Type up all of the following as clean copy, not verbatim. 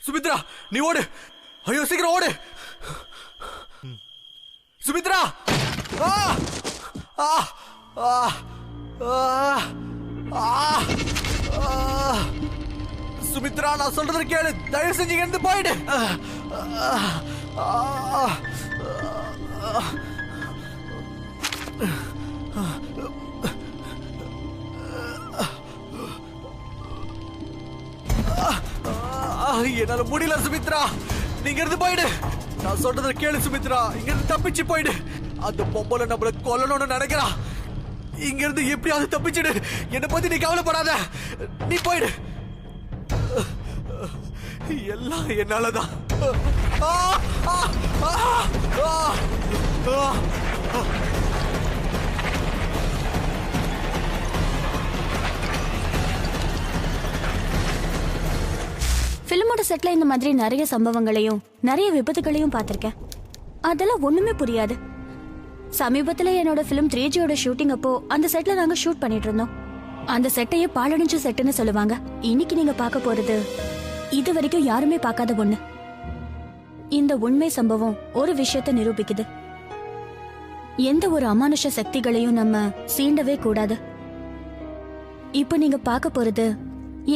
சுமித்ரா நீ ஓடு. ஐயோ சீக்கிரம் ஓடு சுமித்ரா. சுமித்ரா நான் சொல்றது கேளு, தயவு செஞ்சு இருந்து போயிடு. என்னால முடியல சுமித்ரா, நீங்க இருந்து போயிடு. நான் சொல்றத கேளு சுமித்ரா, இங்க இருந்து தப்பிச்சு போயிடு. அந்த பொம்பளை நம்மள கொல்லணும்னு நினைக்கிறா. இங்க இருந்து எப்படியாவது தப்பிச்சிடு. என்னை பத்தி நீ கவலைப்படாத, நீ போயிடு. எல்லாம் என்னாலதான். பிலிமோட செட்ல இந்த மாதிரி நிறைய சம்பவங்களையும் நிறைய விபத்துகளையும் பார்த்திருக்கேன். அதெல்லாம் ஒண்ணுமே புரியாது. சமீபத்துல என்னோட பிலிம் 3Gயோட ஷூட்டிங் அப்போ அந்த செட்ல நாங்க ஷூட் பண்ணிட்டு இருந்தோம். அந்த செட்டையே பாலடைஞ்ச செட்டுன்னு சொல்லுவாங்க. இன்னைக்கு நீங்க பார்க்க போறது இது வரைக்கும் யாருமே பார்க்காத ஒண்ணு. இந்த உண்மை சம்பவம் ஒரு விஷயத்தை நிரூபிக்குது. எந்த ஒரு அமானுஷ சக்திகளையும் நம்ம சீண்டவே கூடாது. இப்போ நீங்க பார்க்க போறது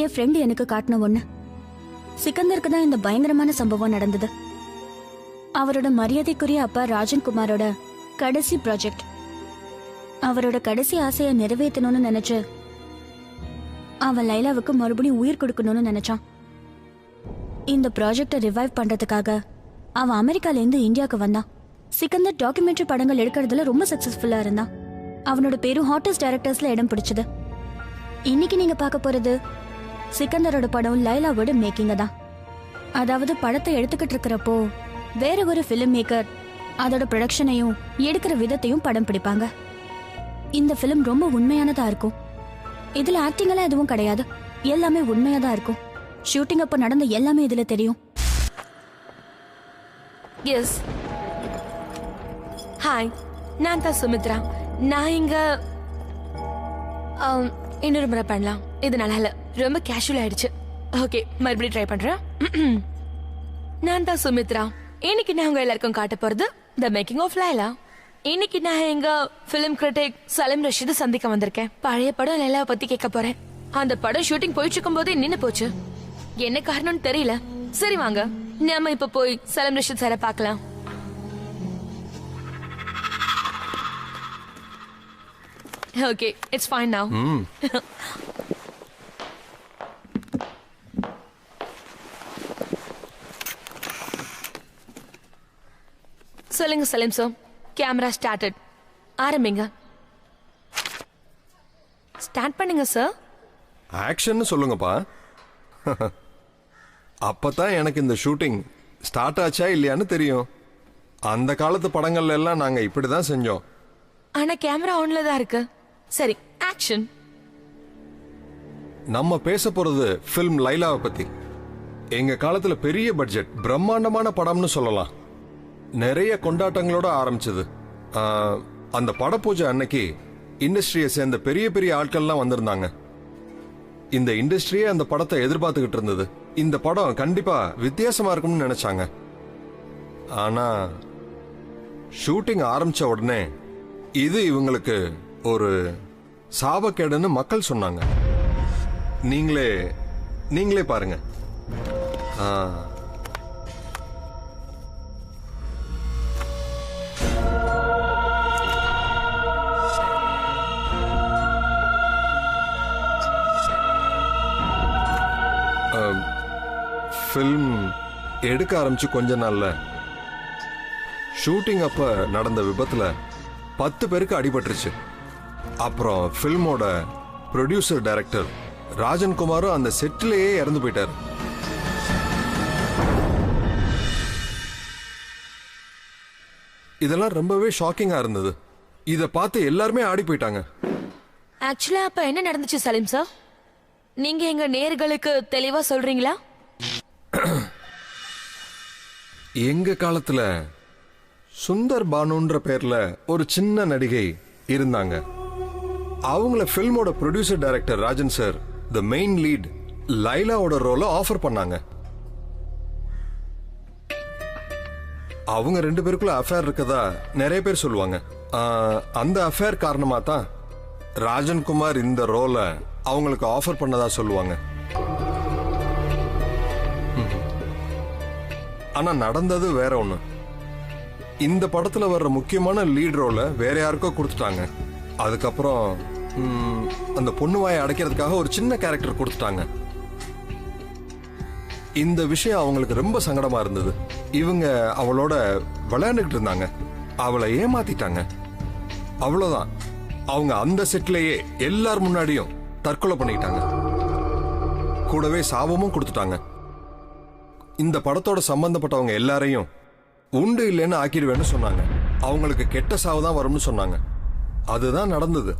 என் ஃப்ரெண்ட் எனக்கு காட்டின ஒண்ணு. சிக்கந்தருக்கு தான் இந்த பயங்கரமான சம்பவம் நடந்தது. அவரோட மரியாதைக்குரிய அப்பா ராஜன்குமாரோட கடைசி ப்ராஜெக்ட். அவரோட கடைசி ஆசையை நிறைவேற்றணும்னு நினைச்சு அவன் லைலாவுக்கு மறுபடியும் உயிர் கொடுக்கணும்னு நினைச்சான். இந்த ப்ராஜெக்டை ரிவைவ் பண்றதுக்காக அவன் அமெரிக்கால இருந்து இந்தியாவுக்கு வந்தான். சிக்கந்தர் டாக்குமெண்ட்ரி படங்கள் எடுக்கிறதுல ரொம்ப சக்சஸ்ஃபுல்லா இருந்தான். அவனோட பேரும் ஹாட்டஸ்ட் டைரக்டர்ஸ்ல இடம் பிடிச்சது. இன்னைக்கு நீங்க பார்க்க போறது சிக்கந்தரோட படம் லைலாவோட மேக்கிங்க தான். அதாவது படத்தை எடுத்துக்கிட்டு இருக்கிறப்போ வேற ஒரு பிலிம் மேக்கர் அதோட ப்ரொடக்ஷனையும் எடுக்கிற விதத்தையும் படம் பிடிப்பாங்க. இந்த பிலிம் ரொம்ப உண்மையானதா இருக்கும். இதுல ஆக்டிங் எல்லாம் எதுவும் கிடையாது, எல்லாமே உண்மையா தான் இருக்கும். ஷூட்டிங் அப்ப நடந்த எல்லாமே இதுல தெரியும். எஸ், ஹாய், நான் தான் சுமித்ரா. நான் இங்க இன்னொரு முறை பண்ணலாம். இது நல்லா இல்ல, ரொம்ப கேஷுவல் ஆயிடுச்சு. ஓகே, மறுபடியும் ட்ரை பண்றேன். நான் தான் சுமித்ரா. இன்னைக்கு நான் உங்க எல்லாருக்கும் காட்ட போறது த மேக்கிங் ஆஃப் லைலா. இன்னைக்கு நான் எங்க பிலிம் கிரிட்டிக் சலீம் ரஷீது சந்திக்க வந்திருக்கேன். பழைய படம் லைலாவை பத்தி கேட்க போறேன். அந்த படம் ஷூட்டிங் போயிட்டு இருக்கும் போதே நின்னு போச்சு. என்ன காரணம்னு தெரியல. சரி வாங்க, நாம இப்ப போய் சலீம் ரஷீத் சாரை பார்க்கலாம். Okay, it's fine now. சொல்லுங்க சலீம் சார், கேமரா ஸ்டார்டட். ஆரம்பிங்க. ஸ்டார்ட் பண்ணுங்க சார். ஆக்ஷன் சொல்லுங்கப்பா. அப்பதான் எனக்கு இந்த ஷூட்டிங் ஸ்டார்ட் ஆச்சா இல்லையான்னு தெரியும். அந்த காலத்து படங்கள்ல எல்லாம் நாங்க இப்படிதான் செஞ்சோம். ஆனா கேமரா ஆன்ல தான் இருக்கு. சரி, ஆக்ஷன். நம்ம பேச போறது ஃபில்ம் லைலாவை பத்தி. எங்க காலத்துல பெரிய பட்ஜெட் பிரம்மாண்டமான படம்னு சொல்லலாம். நிறைய கொண்டாட்டங்களோட ஆரம்பிச்சது. அந்த பட பூஜை அன்னைக்கு இண்டஸ்ட்ரியை சேர்ந்த பெரிய பெரிய ஆட்கள்லாம் வந்திருந்தாங்க. இந்த இண்டஸ்ட்ரியே அந்த படத்தை எதிர்பார்த்துக்கிட்டு இருந்தது. இந்த படம் கண்டிப்பா வித்தியாசமா இருக்கும்னு நினைச்சாங்க. ஆனா ஷூட்டிங் ஆரம்பிச்ச உடனே இது இவங்களுக்கு ஒரு சாபக்கேடுன்னு மக்கள் சொன்னாங்க. நீங்களே பாருங்க. ஃபில்ம் எடுக்க ஆரம்பிச்சு கொஞ்ச நாள்ல ஷூட்டிங் அப்ப நடந்த விபத்துல 10 பேருக்கு அடிபட்டுருச்சு. அப்புறம் ஃபில்மோட ப்ரொடியூசர் டைரக்டர் ராஜன்குமாரும் அந்த செட்டிலேயே இறந்து போயிட்டார். இதெல்லாம் ரொம்பவே ஷாக்கிங்கா இருந்தது. இத பார்த்து எல்லாருமே ஆடி போயிட்டாங்க. ஆக்சுவலா அப்ப என்ன நடந்துச்சு சலீம் சார்? நீங்க எங்க நேயர்களுக்கு தெளிவா சொல்றீங்களா? எங்க காலத்துல சுந்தர் பானுன்ற பேர்ல ஒரு சின்ன நடிகை இருந்தாங்க. அவங்கள ஃபில்மோட producer director Rajan sir the main lead லைலாவோட ரோலை ஆஃபர் பண்ணாங்க. அவங்க 2 பேருக்குள்ள அஃபேர் இருக்கதா நிறைய பேர் சொல்லுவாங்க. அந்த அஃபேர் காரணமா தான் ராஜன்குமார் இந்த ரோலை அவங்களுக்கு ஆஃபர் பண்ணதா சொல்லுவாங்க. ஆனா நடந்தது வேற ஒண்ணு. இந்த படத்துல வர்ற முக்கியமான லீட் ரோலை வேற யாருக்கோ கொடுத்துட்டாங்க. அதுக்கப்புறம் அந்த பொண்ணு வாயை அடைக்கிறதுக்காக ஒரு சின்ன கேரக்டர் கொடுத்துட்டாங்க. இந்த விஷயம் அவங்களுக்கு ரொம்ப சங்கடமா இருந்தது. இவங்க அவளோட விளையாண்டுகிட்டு இருந்தாங்க, அவளை ஏமாத்திட்டாங்க. அவ்வளவுதான். அவங்க அந்த செட்லயே எல்லார் முன்னாடியும் தற்கொலை பண்ணிக்கிட்டாங்க. கூடவே சாபமும் கொடுத்துட்டாங்க. இந்த படத்தோட சம்பந்தப்பட்டவங்க எல்லாரையும் உண்டு இல்லைன்னு ஆக்கிடுவேன்னு சொன்னாங்க. அவங்களுக்கு கெட்ட சாவு தான் வரும்னு சொன்னாங்க. அதுதான் நடந்தது.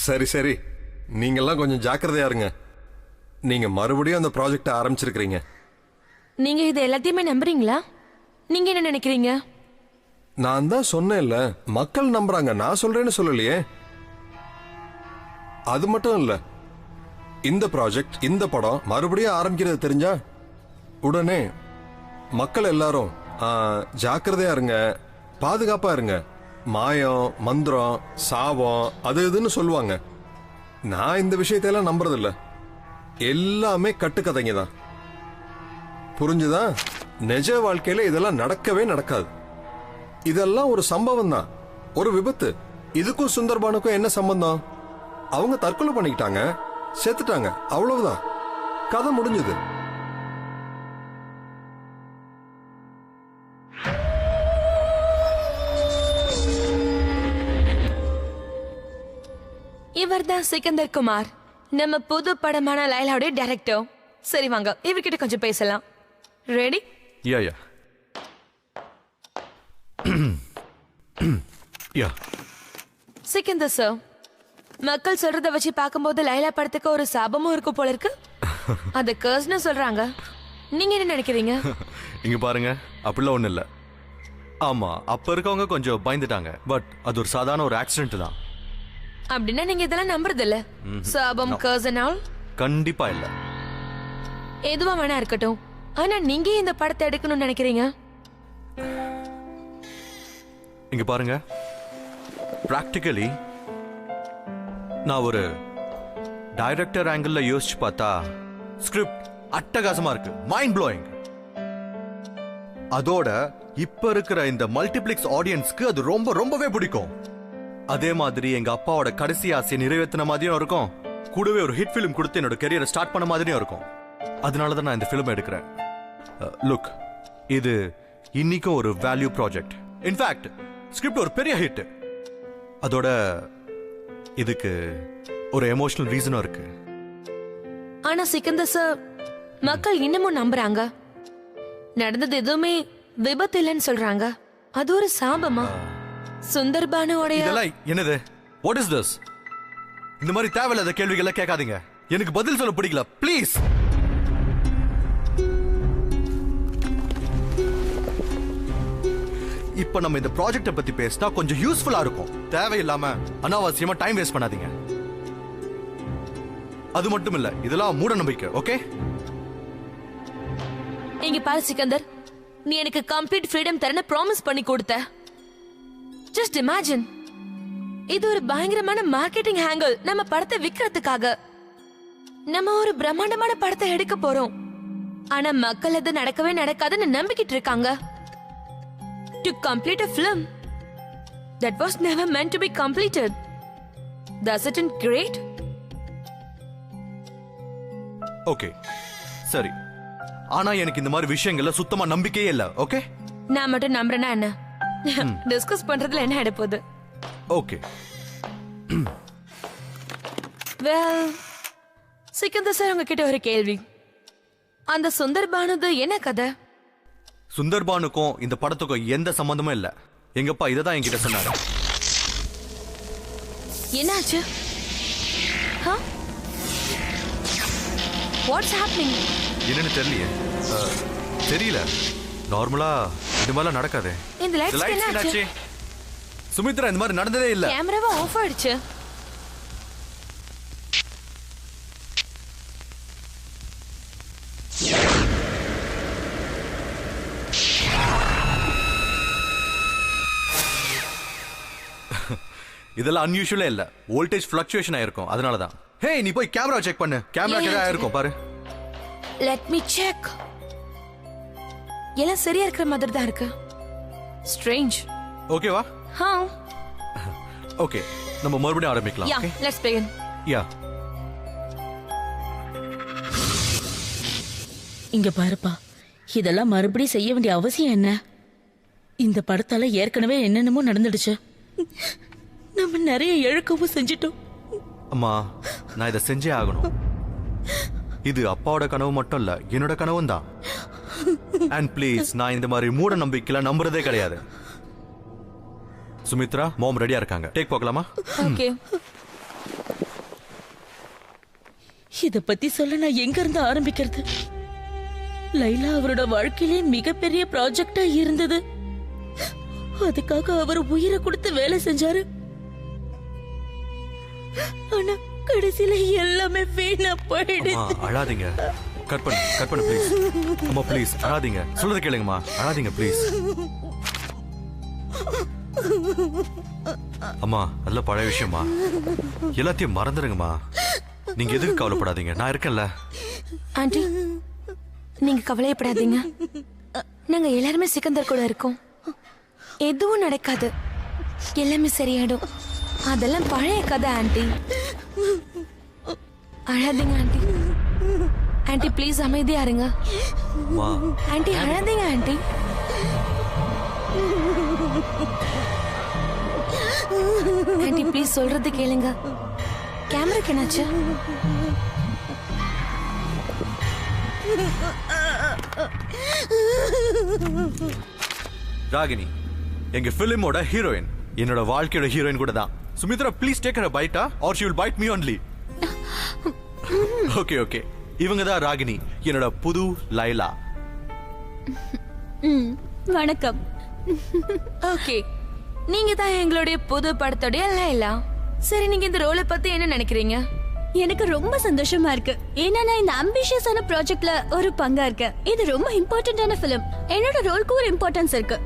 சரி சரி, நீங்கெல்லாம் கொஞ்சம் ஜாக்கிரதையா இருங்க. நீங்க மறுபடியும் அந்த ப்ராஜெக்ட் ஆரம்பிச்சிருக்கீங்க. நீங்க இது எல்லாத்தையுமே நம்புறீங்களா? நீங்க என்ன நினைக்கிறீங்க? நான் தான் சொன்னேன்ல, மக்கள் நம்புறாங்க. நான் சொல்றேன்னு சொல்லலையே. அது மட்டும் இல்ல, இந்த ப்ராஜெக்ட், இந்த படம் மறுபடியும் ஆரம்பிக்கிறது தெரிஞ்சா உடனே மக்கள் எல்லாரும் ஜாக்கிரதையா இருங்க, பாதுகாப்பா இருங்க, மாயம், மந்திரம், சாபம் அது இதுன்னு சொல்லுவாங்க. நான் இந்த விஷயத்தையெல்லாம் நம்புறதில்ல. எல்லாமே கட்டுக்கதைங்க தான். புரிஞ்சுதா? நிஜ வாழ்க்கையில இதெல்லாம் நடக்கவே நடக்காது. இதெல்லாம் ஒரு சம்பவம் தான், ஒரு விபத்து. இதுக்கும் சுந்தர்பானுக்கும் என்ன சம்பந்தம்? அவங்க தற்கொலை பண்ணிக்கிட்டாங்க, செத்துட்டாங்க, அவ்வளவுதான். கதை முடிஞ்சது. இவர்தான் சிக்கந்தர் குமார், நம்ம புது படமான லைலாவுடைய டைரக்டர். சரி வாங்க, இவர்கிட்ட கொஞ்சம் பேசலாம். ரெடி? யா யா யா. சிக்கந்தர் சார், மக்கள் சொல்றத வச்சு பார்க்கும்போது லைலா படத்துக்கு ஒரு சாபமும் இருக்கு போல இருக்கு. அது கர்ஸ்னு சொல்றாங்க. நீங்க என்ன நினைக்கிறீங்க? இங்க பாருங்க, அப்படிலாம் ஒண்ணும் இல்ல. ஆமா, அப்ப இருக்கவங்க கொஞ்சம் பயந்துட்டாங்க. பட் அது ஒரு சாதாரண ஒரு ஆக்சிடென்ட் தான். அப்படின்னா நீங்க இதெல்லாம் நம்புறது இல்ல? சாபம், கர்ஸ் and all? கண்டிப்பா இல்ல. எதுவா வேணா இருக்கட்டும், ஆனா நீங்க இந்த படத்தை எடுக்கணும்னு நினைக்கிறீங்க? இங்க பாருங்க, பிராக்டிகலி நான் ஒரு டைரக்டர் ஆங்கிள் யோசிச்சு பார்த்தா ஸ்கிரிப்ட் அட்டகாசமா இருக்கு, மைண்ட் ப்ளோயிங். அதோட இப்ப இருக்கிற இந்த மல்டிப்ளெக்ஸ் ஆடியன்ஸ்க்கு அது ரொம்பவே பிடிக்கும். அதே மாதிரி எங்க அப்பாவோட கடைசி ஆசையை நிறைவேற்றின மாதிரியும் இருக்கும், கூடவே ஒரு ஹிட் ஃபிலிம் கொடுத்து என்னோட கெரியரை ஸ்டார்ட் பண்ண மாதிரியும் இருக்கும். அதனால தான் நான் இந்த ஃபிலிம் எடுக்கிறேன். லுக், இது இன்னைக்கும் ஒரு வேல்யூ ப்ராஜெக்ட். இன்ஃபேக்ட் ஸ்கிரிப்ட் ஒரு பெரிய ஹிட். அதோட இதுக்கு ஒரு எமோஷனல் ரீசனும் இருக்கு. ஆனா சிக்கந்தர் சார், மக்கள் இன்னமும் நம்புறாங்க. நடந்தது எதுவுமே விபத்து இல்லைன்னு சொல்றாங்க. அது ஒரு சாபமா? சுந்தர்பானுடைய இதெல்லாம் என்னது? What is this? இந்த மாதிரி தேவையில்லாத கேள்விகளை கேட்காதீங்க. எனக்கு பதில் சொல்ல பிடிக்கல, ப்ளீஸ். இப்ப நம்ம இந்த ப்ராஜெக்ட பத்தி பேசினா கொஞ்சம் யூஸ்ஃபுல்லா இருக்கும். தேவையில்லாம அனாவசியமா டைம் வேஸ்ட் பண்ணாதீங்க. அது மட்டும் இல்ல, இதெல்லாம் மூட நம்பிக்கை. ஓகே, இங்க பாரு சிக்கந்தர், நீ எனக்கு கம்ப்ளீட் ஃப்ரீடம் தரேன்னு ப்ராமிஸ் பண்ணி கொடுத்த. ஜஸ்ட் இமேஜின், இது ஒரு பயங்கரமான மார்க்கெட்டிங் ஹேங்கல். நம்ம படத்தை விக்கிறதுக்காக நம்ம ஒரு பிரம்மாண்டமான படத்தை எடுக்க போறோம். ஆனா மக்கள் அது நடக்கவே நடக்காதுன்னு நம்பிக்கிட்டு இருக்காங்க. To complete a film that was never meant to be completed. Doesn't it great? Okay, சரி. ஆனா எனக்கு இந்த மாதிரி விஷயங்கள்ல சுத்தமா நம்பிக்கையே இல்ல. ஓகே, நான் மட்டும் நம்புறேன்னா என்ன? டிஸ்கஸ் பண்றதுல என்ன எடுப்போது? ஓகே. வெல், சிக்கந்தர் சார், உங்ககிட்ட ஒரு கேள்வி. அந்த சுந்தர்பானுது என்ன கதை? சுந்தர்பானுக்கும் இந்த படத்துக்கும் எந்த சம்பந்தமும் இல்ல. எங்கப்பா இததான் என்கிட்ட சொன்னாரு. என்னாச்சு? What's happening? என்னன்னு தெரியலையே. தெரியல. நார்மலா இது மாதிரிலாம் நடக்காதே. இந்த லைட்ஸ் என்னாச்சு? சுமித்ரா, இந்த மாதிரி நடந்ததே இல்ல. கேமராவை ஆஃப் ஆயிடுச்சு. இதெல்லாம் அன்யூஷுவலே இல்ல, வோல்டேஜ் ஃபிளக்சுவேஷன் ஆயிருக்கும், அதனால தான். ஹே, நீ போய் கேமரா செக் பண்ணு, கேமரா கிட்ட ஆயிருக்கும் பாரு. Let me check. எல்லாம் சரியா இருக்கிற மாதிரி தான் இருக்கு. ஸ்ட்ரேஞ்ச். ஓகேவா? ஹா. ஓகே, நம்ம மறுபடியும் ஆரம்பிக்கலாம். யா, லெட்ஸ் பிகின். யா. இங்க பாருப்பா, இதெல்லாம் மறுபடியும் செய்ய வேண்டிய அவசியம் என்ன? இந்த படத்தால ஏற்கனவே என்னென்னமோ நடந்துடுச்சு. நம்ம நிறைய இழக்கவும் செஞ்சிட்டோம். அம்மா, நான் இதை செஞ்சே ஆகணும். இது அப்பாவோட கனவு மட்டும் இல்ல, என்னோட கனவும் தான். அண்ட் ப்ளீஸ், நான் இந்த மாதிரி மூட நம்பிக்கையில நம்புறதே கிடையாது. சுமித்ரா, மாம் ரெடியா இருக்காங்க, டேக் போகலாமா? ஓகே. இத பத்தி சொல்ல நான் எங்க இருந்து ஆரம்பிக்கிறது? லைலா அவரோட வாழ்க்கையிலே மிகப்பெரிய ப்ராஜெக்டா இருந்தது. அதுக்காக அவர் உயிரை கொடுத்து வேலை செஞ்சாரு. ஆனா கடைசியில எல்லாமே வீணா போயிடுச்சு. அம்மா, அழாதீங்க. கட் பண்ணு ப்ளீஸ். அம்மா ப்ளீஸ் அழாதீங்க, சொல்றது கேளுங்கம்மா, அழாதீங்க ப்ளீஸ். அம்மா, அதெல்லாம் பழைய விஷயமா, எல்லாத்தையும் மறந்துடுங்கம்மா. நீங்க எதுக்கு கவலைப்படாதீங்க, நான் இருக்கேன்ல. ஆண்டி, நீங்க கவலையப்படாதீங்க. நாங்க எல்லாருமே சிக்கந்தர் கூட இருக்கோம். எதுவும் நடக்காது, எல்லாமே சரியாயிடும். அதெல்லாம் பழைய கதை ஆண்டி. அழாதீங்க ஆண்டி. ஆண்டி ப்ளீஸ் அமைதியா இருங்க. அம்மா, ஆண்டி அழாதீங்க ஆண்டி. ஆண்டி ப்ளீஸ் சொல்றது கேளுங்க. கேமராக்கு என்னாச்சு? ராகினி எங்க பிலிமோட ஹீரோயின், என்னோட வாழ்க்கையோட ஹீரோயின் கூட தான். சுமித்ரா, ப்ளீஸ் டேக் ஹர் பைட்டா or she will bite me only. Okay okay, இவங்க தான் ராகினி, என்னோட புது லைலா. வணக்கம். ஓகே, நீங்க தான் எங்களுடைய புது படத்தோடைய லைலா. சரி, நீங்க இந்த ரோலை பத்தி என்ன நினைக்கிறீங்க? எனக்கு ரொம்ப சந்தோஷமா இருக்கு. ஏன்னா நான் இந்த அம்பிஷியஸான ப்ராஜெக்ட்ல ஒரு பங்கா இருக்கேன். இது ரொம்ப இம்பார்ட்டன்டான ஃபிலிம். என்னோட ரோலுக்கு ஒரு இம்பார்ட்டன்ஸ் இருக்கு.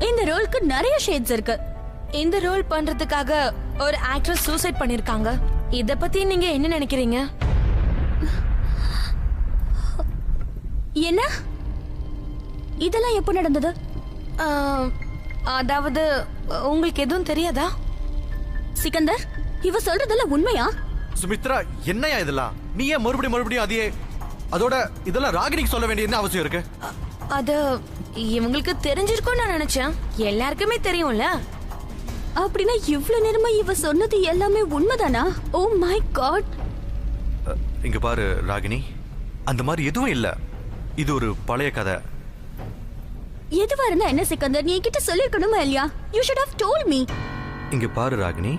இந்த ரோலுக்கு நிறைய ஷேட்ஸ் இருக்கு. இந்த ரோல் பண்றதுக்காக ஒரு ஆக்ட்ரஸ் சூசைட் பண்ணிருக்காங்க. இத பத்தி நீங்க என்ன நினைக்கிறீங்க? என்ன? இதெல்லாம் எப்போ நடந்தது? அதாவது உங்களுக்கு எதுவும் தெரியாதா? சிக்கந்தர், இவ சொல்றதெல்லாம் உண்மையா? சுமித்ரா, என்னையா இதெல்லாம்? நீ ஏன் மறுபடியும் அதையே? அதோட இதெல்லாம் ராகினிக்கு சொல்ல வேண்டிய என்ன அவசியம் இருக்கு? அது இவங்களுக்கு தெரிஞ்சிருக்கும் நான் நினைச்சேன். எல்லாருக்குமே தெரியும்ல. அப்படின்னா இவ்வளவு நேரமா இவ சொன்னது எல்லாமே உண்மைதானா? Oh my God. இங்க பாரு ராகினி, அந்த மாதிரி எதுவும் இல்ல. இது ஒரு பழைய கதை. எதுவா இருந்தா என்ன சிக்கந்தர், நீ என்கிட்ட சொல்லிருக்கணுமா இல்லையா? You should have told me. இங்க பாரு ராகினி,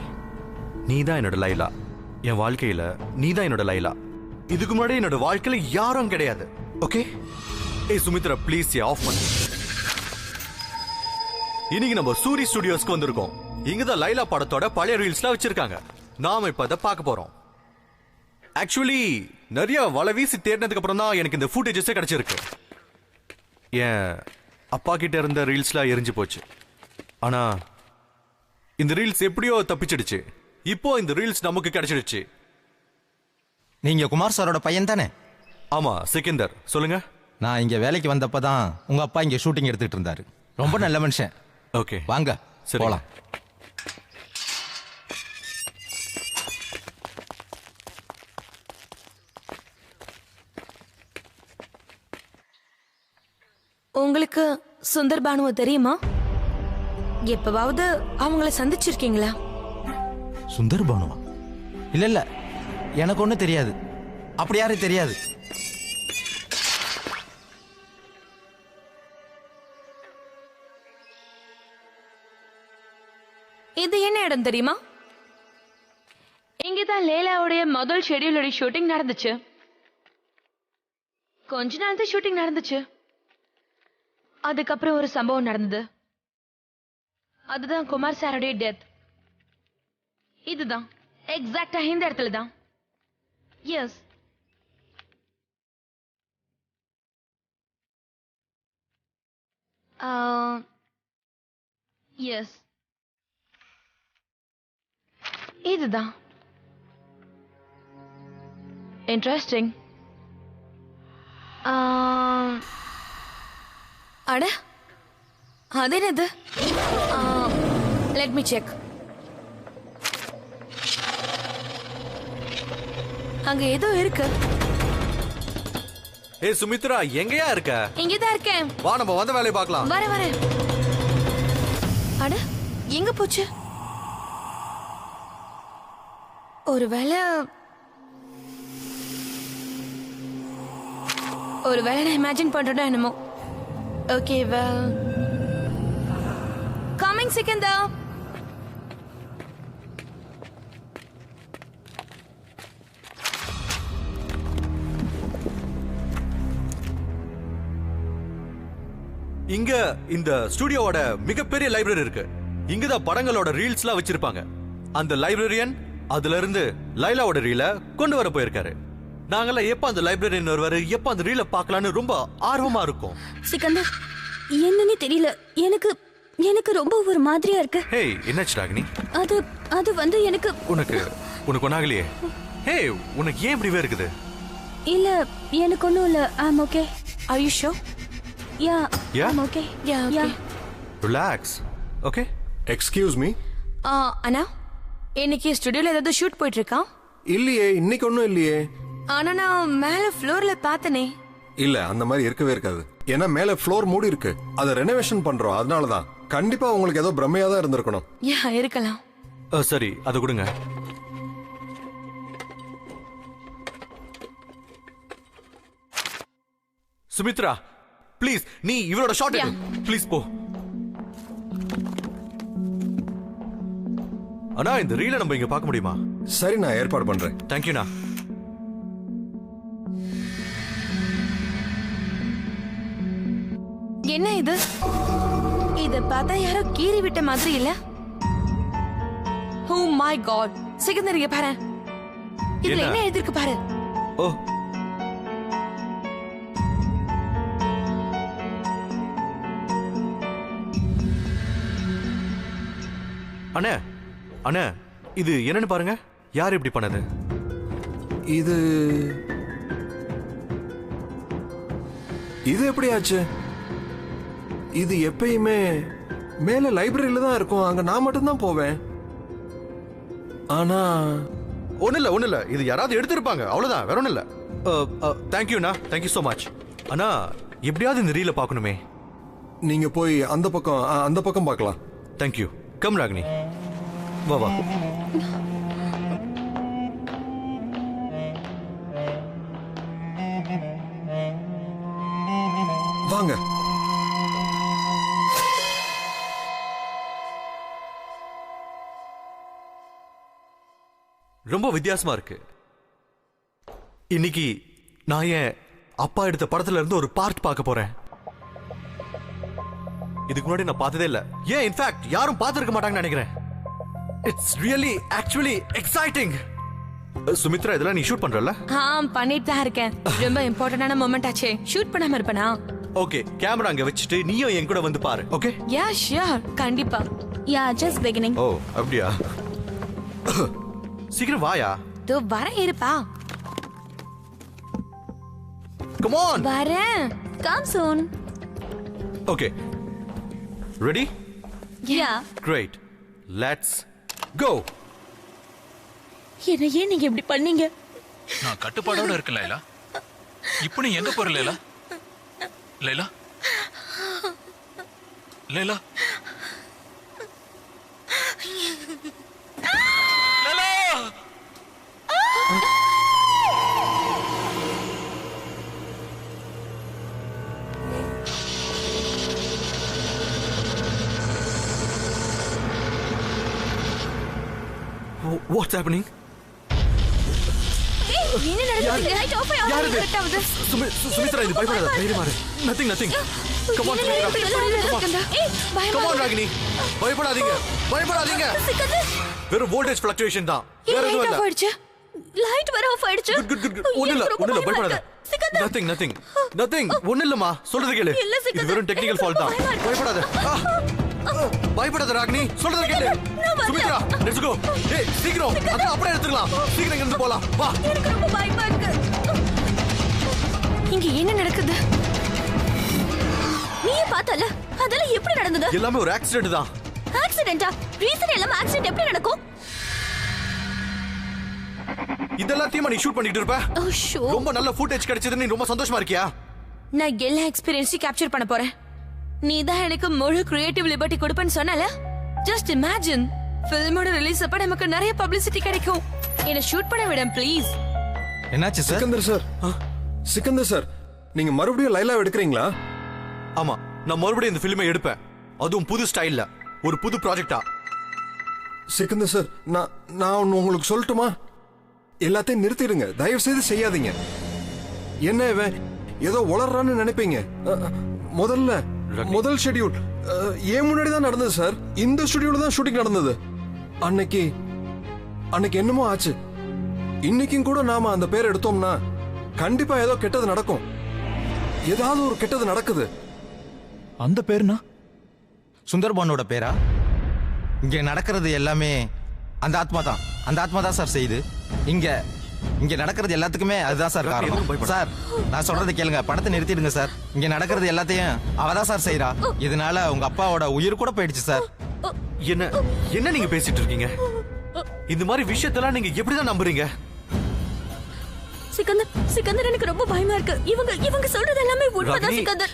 நீ தான் என்னோட லைலா. என் வாழ்க்கையில நீ தான் என்னோட லைலா. இதுக்கு முன்னாடி என்னோட வாழ்க்கையில யாரும் கிடையாது. ஓகே? ஏய் சுமித்ரா, ப்ளீஸ் ஆஃப் பண்ணு. இன்னைக்கு நம்ம சூரி ஸ்டுடியோஸ்க்கு வந்திருக்கோம். இங்க தான் லைலா படத்தோட பழைய ரீல்ஸ்லாம் வச்சிருக்காங்க. நாம இப்ப அதை பார்க்க போறோம். ஆக்சுவலி நிறைய வலை வீசி தேடினதுக்கு அப்புறம் தான் எனக்கு இந்த ஃபுட்டேஜஸே கிடைச்சிருக்கு. என் அப்பா கிட்ட இருந்த ரீல்ஸ்லாம் எரிஞ்சு போச்சு. ஆனா இந்த ரீல்ஸ் எப்படியோ தப்பிச்சிடுச்சு. இப்போ இந்த ரீல்ஸ் நமக்கு கிடைச்சிடுச்சு. நீங்க குமார் சாரோட பையன் தானே? ஆமா, சிக்கந்தர். சொல்லுங்க. நான் இங்க வேலைக்கு வந்தப்பதான் உங்க அப்பா இங்க ஷூட்டிங் எடுத்துட்டு இருந்தாரு. ரொம்ப நல்ல மனுஷன். ஓகே, வாங்க சரி போலாம். உங்களுக்கு சுந்தர் பானுவை தெரியுமா? எப்பவாவது அவங்கள சந்திச்சிருக்கீங்களா? சுந்தர் பானுவா? இல்ல இல்ல, எனக்கு ஒண்ணும் தெரியாது. அப்படி யாரும் தெரியாது. இது என்ன இடம் தெரியுமா? இங்கதான் லேலாவுடைய முதல் ஷெட்யூலோட ஷூட்டிங் நடந்துச்சு. கொஞ்ச நாள் தான் ஷூட்டிங் நடந்துச்சு. அதுக்கப்புறம் ஒரு சம்பவம் நடந்தது. அதுதான் குமார் சாருடைய டெத். இதுதான் எக்ஸாக்டா இந்த இடத்துல தான். Yes, yes. இதுதான் இன்ட்ரெஸ்டிங். அட அது என்னது? Let me check. அங்க ஏதோ இருக்கு. ஏய் சுமித்ரா, எங்கயா இருக்க? இங்கதான் இருக்கேன். வா நம்ம வந்த வேலையை பார்க்கலாம். வரேன். அட எங்க போச்சு? ஒருவேளை நான் இமேஜின் பண்றேனோ என்னமோ. Okay welcoming Sikandar. இங்க இந்த ஸ்டுடியோவோட மிகப்பெரிய லைப்ரரி இருக்கு. இங்கதான் படங்களோட ரீல்ஸ்லாம் வச்சிருப்பாங்க. அந்த லைப்ரரியன் அதுல இருந்து லைலாவோட ரீல கொண்டு வர போயிருக்காரு. நாங்கெல்லாம் எப்ப அந்த லைப்ரரியன் வருவாரு, எப்ப அந்த ரீல பார்க்கலாம்னு ரொம்ப ஆர்வமா இருக்கும். சிக்கந்தர், என்னன்னு தெரியல, எனக்கு ரொம்ப ஒரு மாதிரியா இருக்கு. ஹேய், என்னாச்சு ராகினி? அது வந்து எனக்கு உனக்கு ஒன்னாகலையே. ஹேய், உனக்கு ஏன் இப்படிவே இருக்குது? இல்ல, எனக்கு ஒண்ணும் இல்ல. I'm okay. Are you sure? Yeah, Yeah? I'm okay. Yeah. Relax. Okay. Excuse me. அண்ணா, இன்னைக்கு ஸ்டுடியோல ஏதாவது ஷூட் போயிட்டு இருக்கா? இல்லையே, இன்னைக்கு ஒன்றும் இல்லையே. ஆனா நான் மேல ஃப்ளோர்ல பார்த்தனே. இல்ல, அந்த மாதிரி இருக்கவே இருக்காது. ஏன்னா மேல ஃப்ளோர் மூடி இருக்கு, அதை ரெனோவேஷன் பண்றோம், அதனாலதான். கண்டிப்பா உங்களுக்கு ஏதோ பிரம்மையா தான் இருந்திருக்கணும். இருக்கலாம். சரி, அதை கொடுங்க. சுமித்ரா, ப்ளீஸ் நீ இவரோட ஷாட் எடு. ப்ளீஸ் போ. அண்ணா, இந்த ரீல நம்ம இங்க பார்க்க முடியுமா? சரி, நான் ஏற்பாடு பண்றேன். தேங்க்யூண்ணா. என்ன இது? இத பார்த்தா யாரோ கீறி விட்ட மாதிரி இல்ல? ஓ மை காட், சிக்கந்தர் இங்க பாரு. இதுல என்ன எழுதிருக்கு பாரு. ஓ, அண்ணே அண்ணே, இது என்னன்னு பாருங்க. யார் இப்படி பண்ணது? இது எப்படி ஆச்சு? இது எப்பயுமே மேல லைப்ரரியில தான் இருக்கும், அங்க நான் மட்டும் தான் போவேன். ஆனா ஒண்ணு இல்ல, இது யாராவது எடுத்திருப்பாங்க, அவ்வளவுதான், வேற ஒண்ணு இல்ல. தேங்க்யூண்ணா, தேங்க்யூ சோ மச். அண்ணா, எப்படியாவது இந்த ரீல பார்க்கணுமே. நீங்க போய் அந்த பக்கம் பார்க்கலாம். தேங்க்யூ. கம் ராகினி, வா வா. வாங்க. ரொம்ப வித்தியாசமா இருக்கு. இன்னைக்கு நான் என் அப்பா எடுத்த படத்துல இருந்து ஒரு பார்ட் பார்க்க போறேன். இதுக்கு முன்னாடி நான் பார்த்ததே இல்ல. ஏன் இன்ஃபேக்ட் யாரும் பார்த்திருக்க மாட்டாங்கன்னு நினைக்கிறேன். It's really actually exciting. Sumitra, இதெல்லாம் நீ ஷூட் பண்றல? பண்ணிட்டு தான் இருக்கேன். ரொம்ப இம்பார்ட்டன்டான மொமெண்ட் ஆச்சே, ஷூட் பண்ணாம இருப்பனா? ஓகே, கேமரா அங்க வச்சிட்டு நீயும் என் கூட வந்து பாரு. ஓகே? யா ஷூர், கண்டிப்பா. யா, ஜஸ்ட் பிகினிங். ஓ, அப்படியா? சீக்கிரம் வாயா. தோ வரேன், இருப்பா. Come on. வரேன். Come soon. Okay, ready? Yeah. Great. Let's go. என்ன ஏன் நீங்க இப்படி பண்ணீங்க? நான் கட்டுப்பாடோட இருக்கேன் லைலா. இப்போ நீ எங்க போற லைலா? லைலா, லைலா, லைலா. What's happening? என்ன நடக்குது? லைட் ஆஃப் ஆயி யார் இது? கரெக்ட் ஆகுது. சுமித்ரா, இது பயப்படாத, தைரியமா இரு. Nothing. Come on, Sumitha. Come on, Ragini. பயப்படாதீங்க. வெறும் வோல்டேஜ் ஃப்ளக்சுவேஷன் தான், வேற எதுவும் இல்ல. போயிடுச்சு. லைட் வர ஆஃப் ஆயிடுச்சு. குட். ஒண்ணு இல்ல, பயப்படாத. Nothing. ஒண்ணு இல்லம்மா, சொல்றது கேளு. இது வெறும் டெக்னிக்கல் ஃபால்ட் தான், பயப்படாத. பயப்படாத ராகினி, சொல்றத கேளு. Sumitra, let's go. ஏய் சீக்கிரம், அத அப்படியே எடுத்துக்கலாம். சீக்கிரம் இங்க இருந்து போலாம். வா. எனக்கு ரொம்ப பயமா இருக்கு. இங்க என்ன நடக்குது? நீயே பார்த்தல, அதெல்லாம் எப்படி நடந்தது? எல்லாமே ஒரு ஆக்சிடென்ட் தான். ஆக்சிடென்ட்டா? ரீசன் எல்லாம் ஆக்சிடென்ட் எப்படி நடக்கும்? இதெல்லாம் நீ ஷூட் பண்ணிட்டு இருப்ப. ஓ ஷோ. ரொம்ப நல்ல ஃபுட்டேஜ் கிடைச்சது, நீ ரொம்ப சந்தோஷமா இருக்கியா? நான் எல்லா எக்ஸ்பீரியன்ஸையும் கேப்சர் பண்ண போறேன். நீ தான் எனக்கு முழு கிரியேட்டிவ் லிபர்ட்டி கொடுப்பேன்னு சொன்னல. ஜஸ்ட் இமேஜின், ஃபில்மோட ரிலீஸ் அப்ப நமக்கு நிறைய பப்ளிசிட்டி கிடைக்கும். என்ன ஷூட் பண்ண விட ப்ளீஸ். என்னாச்சு சார்? சிக்கந்தர் சார், நீங்க மறுபடியும் லைலா எடுக்கிறீங்களா? ஆமா, நான் மறுபடியும் இந்த ஃபிலிமை எடுப்பேன். அதுவும் புது ஸ்டைல்ல, ஒரு புது ப்ராஜெக்டா. சிக்கந்தர் சார், நான் உங்களுக்கு சொல்லட்டுமா? எல்லாத்தையும் நிறுத்திடுங்க, தயவு செய்து செய்யாதீங்க. என்ன இவன் ஏதோ உளறான்னு நினைப்பீங்க. முதல் ஷெட்யூல் ஏன் முன்னாடி தான் நடந்தது சார். இந்த ஸ்டுடியோல தான் ஷூட்டிங் நடந்தது. அன்னைக்கு என்னமோ ஆச்சு. இன்னைக்கும் கூட நாம அந்த பேர் எடுத்தோம்னா கண்டிப்பா ஏதோ கெட்டது நடக்கும். ஏதாவது ஒரு கெட்டது நடக்குது. அந்த பேருனா சுந்தர்பானோட பேரா? இங்க நடக்கிறது எல்லாமே அந்த ஆத்மா தான் சார் செய்யுது. இங்க நடக்கிறது எல்லாத்துக்குமே அதுதான் சார் காரணம். சார், நான் சொல்றதை கேளுங்க, படத்தை நிறுத்திடுங்க சார். இங்க நடக்கிறது எல்லாத்தையும் அவதான் சார் செய்யறா. இதனால உங்க அப்பாவோட உயிர் கூட போயிடுச்சு சார். என்ன நீங்க பேசிட்டு இருக்கீங்க? இந்த மாதிரி விஷயத்தெல்லாம் நீங்க எப்படிதான் நம்புறீங்க? சிக்கந்தர் எனக்கு ரொம்ப பயமா இருக்கு. இவங்க சொல்றது எல்லாமே உண்மைதான் சிக்கந்தர்.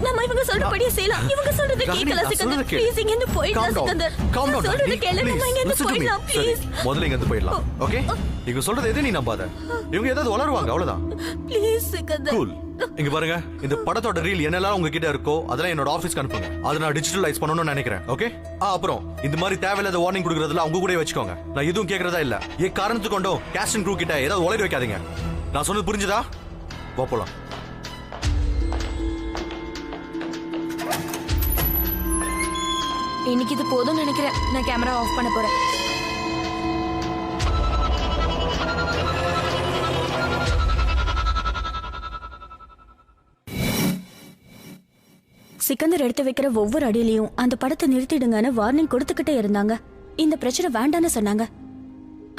நம்ம இவங்க சொல்றபடியே செய்யலாம். இவங்க சொல்றது கேட்கல சிக்கந்தர். ப்ளீஸ் இங்க இருந்து போயிடலாம் சிக்கந்தர். சொல்றது கேளு, நம்ம இங்க இருந்து போயிடலாம் ப்ளீஸ். முதல்ல இங்க இருந்து போயிடலாம். ஓகே? இவங்க சொல்றது எதை நீ நம்பாத. இவங்க ஏதாவது வளருவாங்க, அவ்வளவுதான். ப்ளீஸ் சிக்கந்தர். கூல். இங்க பாருங்க, இந்த படத்தோட ரீல் என்னெல்லாம் உங்ககிட்ட இருக்கோ அதெல்லாம் என்னோட ஆபீஸ்க்கு அனுப்புங்க. அதை நான் டிஜிட்டலைஸ் பண்ணணும்னு நினைக்கிறேன். ஓகே? அப்புறம் இந்த மாதிரி தேவையில்லாத வார்னிங் கொடுக்கறதுல அவங்க கூட வச்சுக்கோங்க. நான் எதுவும் கேட்கறதா இல்ல. காரணத்துக்கு கொண்டோ கேஸ்ட் அண்ட் க்ரூ கிட்ட ஏதாவது உளறி வைக்காதீங்க. நான் சொன்னது புரிஞ்சுதா? வா போலாம். இன்னைக்கு இது போதும் நினைக்கிறேன். நான் கேமரா ஆஃப் பண்ண போறேன். சிக்கந்தர் எடுத்து வைக்கிற ஒவ்வொரு அடியிலையும் அந்த படத்தை நிறுத்திடுங்கன்னு வார்னிங் கொடுத்துக்கிட்டே இருந்தாங்க. இந்த பிரச்சனை வேண்டான்னு சொன்னாங்க.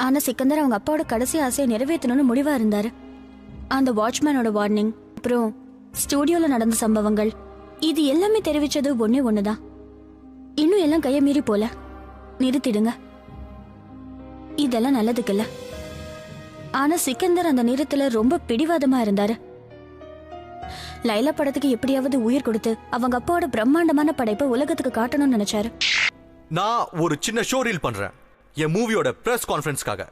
ஆனா சிக்கந்தர் அவங்க அப்பாவோட கடைசி ஆசையை நிறைவேற்றணும்னு முடிவா இருந்தாரு. அந்த வாட்ச்மேனோட வார்னிங், அப்புறம் ஸ்டுடியோல நடந்த சம்பவங்கள், இது எல்லாமே தெரிவிச்சது ஒண்ணுதான். இன்னும் எல்லாம் கைய மீறி போல. நிறுத்திடுங்க. இதெல்லாம் நல்லதுக்கு இல்ல. ஆனா சிக்கந்தர் அந்த நேரத்துல ரொம்ப பிடிவாதமா இருந்தாரு. லைலா படத்துக்கு எப்படியாவது உயிர் கொடுத்து அவங்க அப்பாவோட பிரம்மாண்டமான படைப்பை உலகத்துக்கு காட்டணும்னு நினைச்சாரு. நான் ஒரு சின்ன ஷோ ரீல் பண்றேன் என் மூவியோட பிரஸ் கான்ஃபரன்ஸ்க்காக.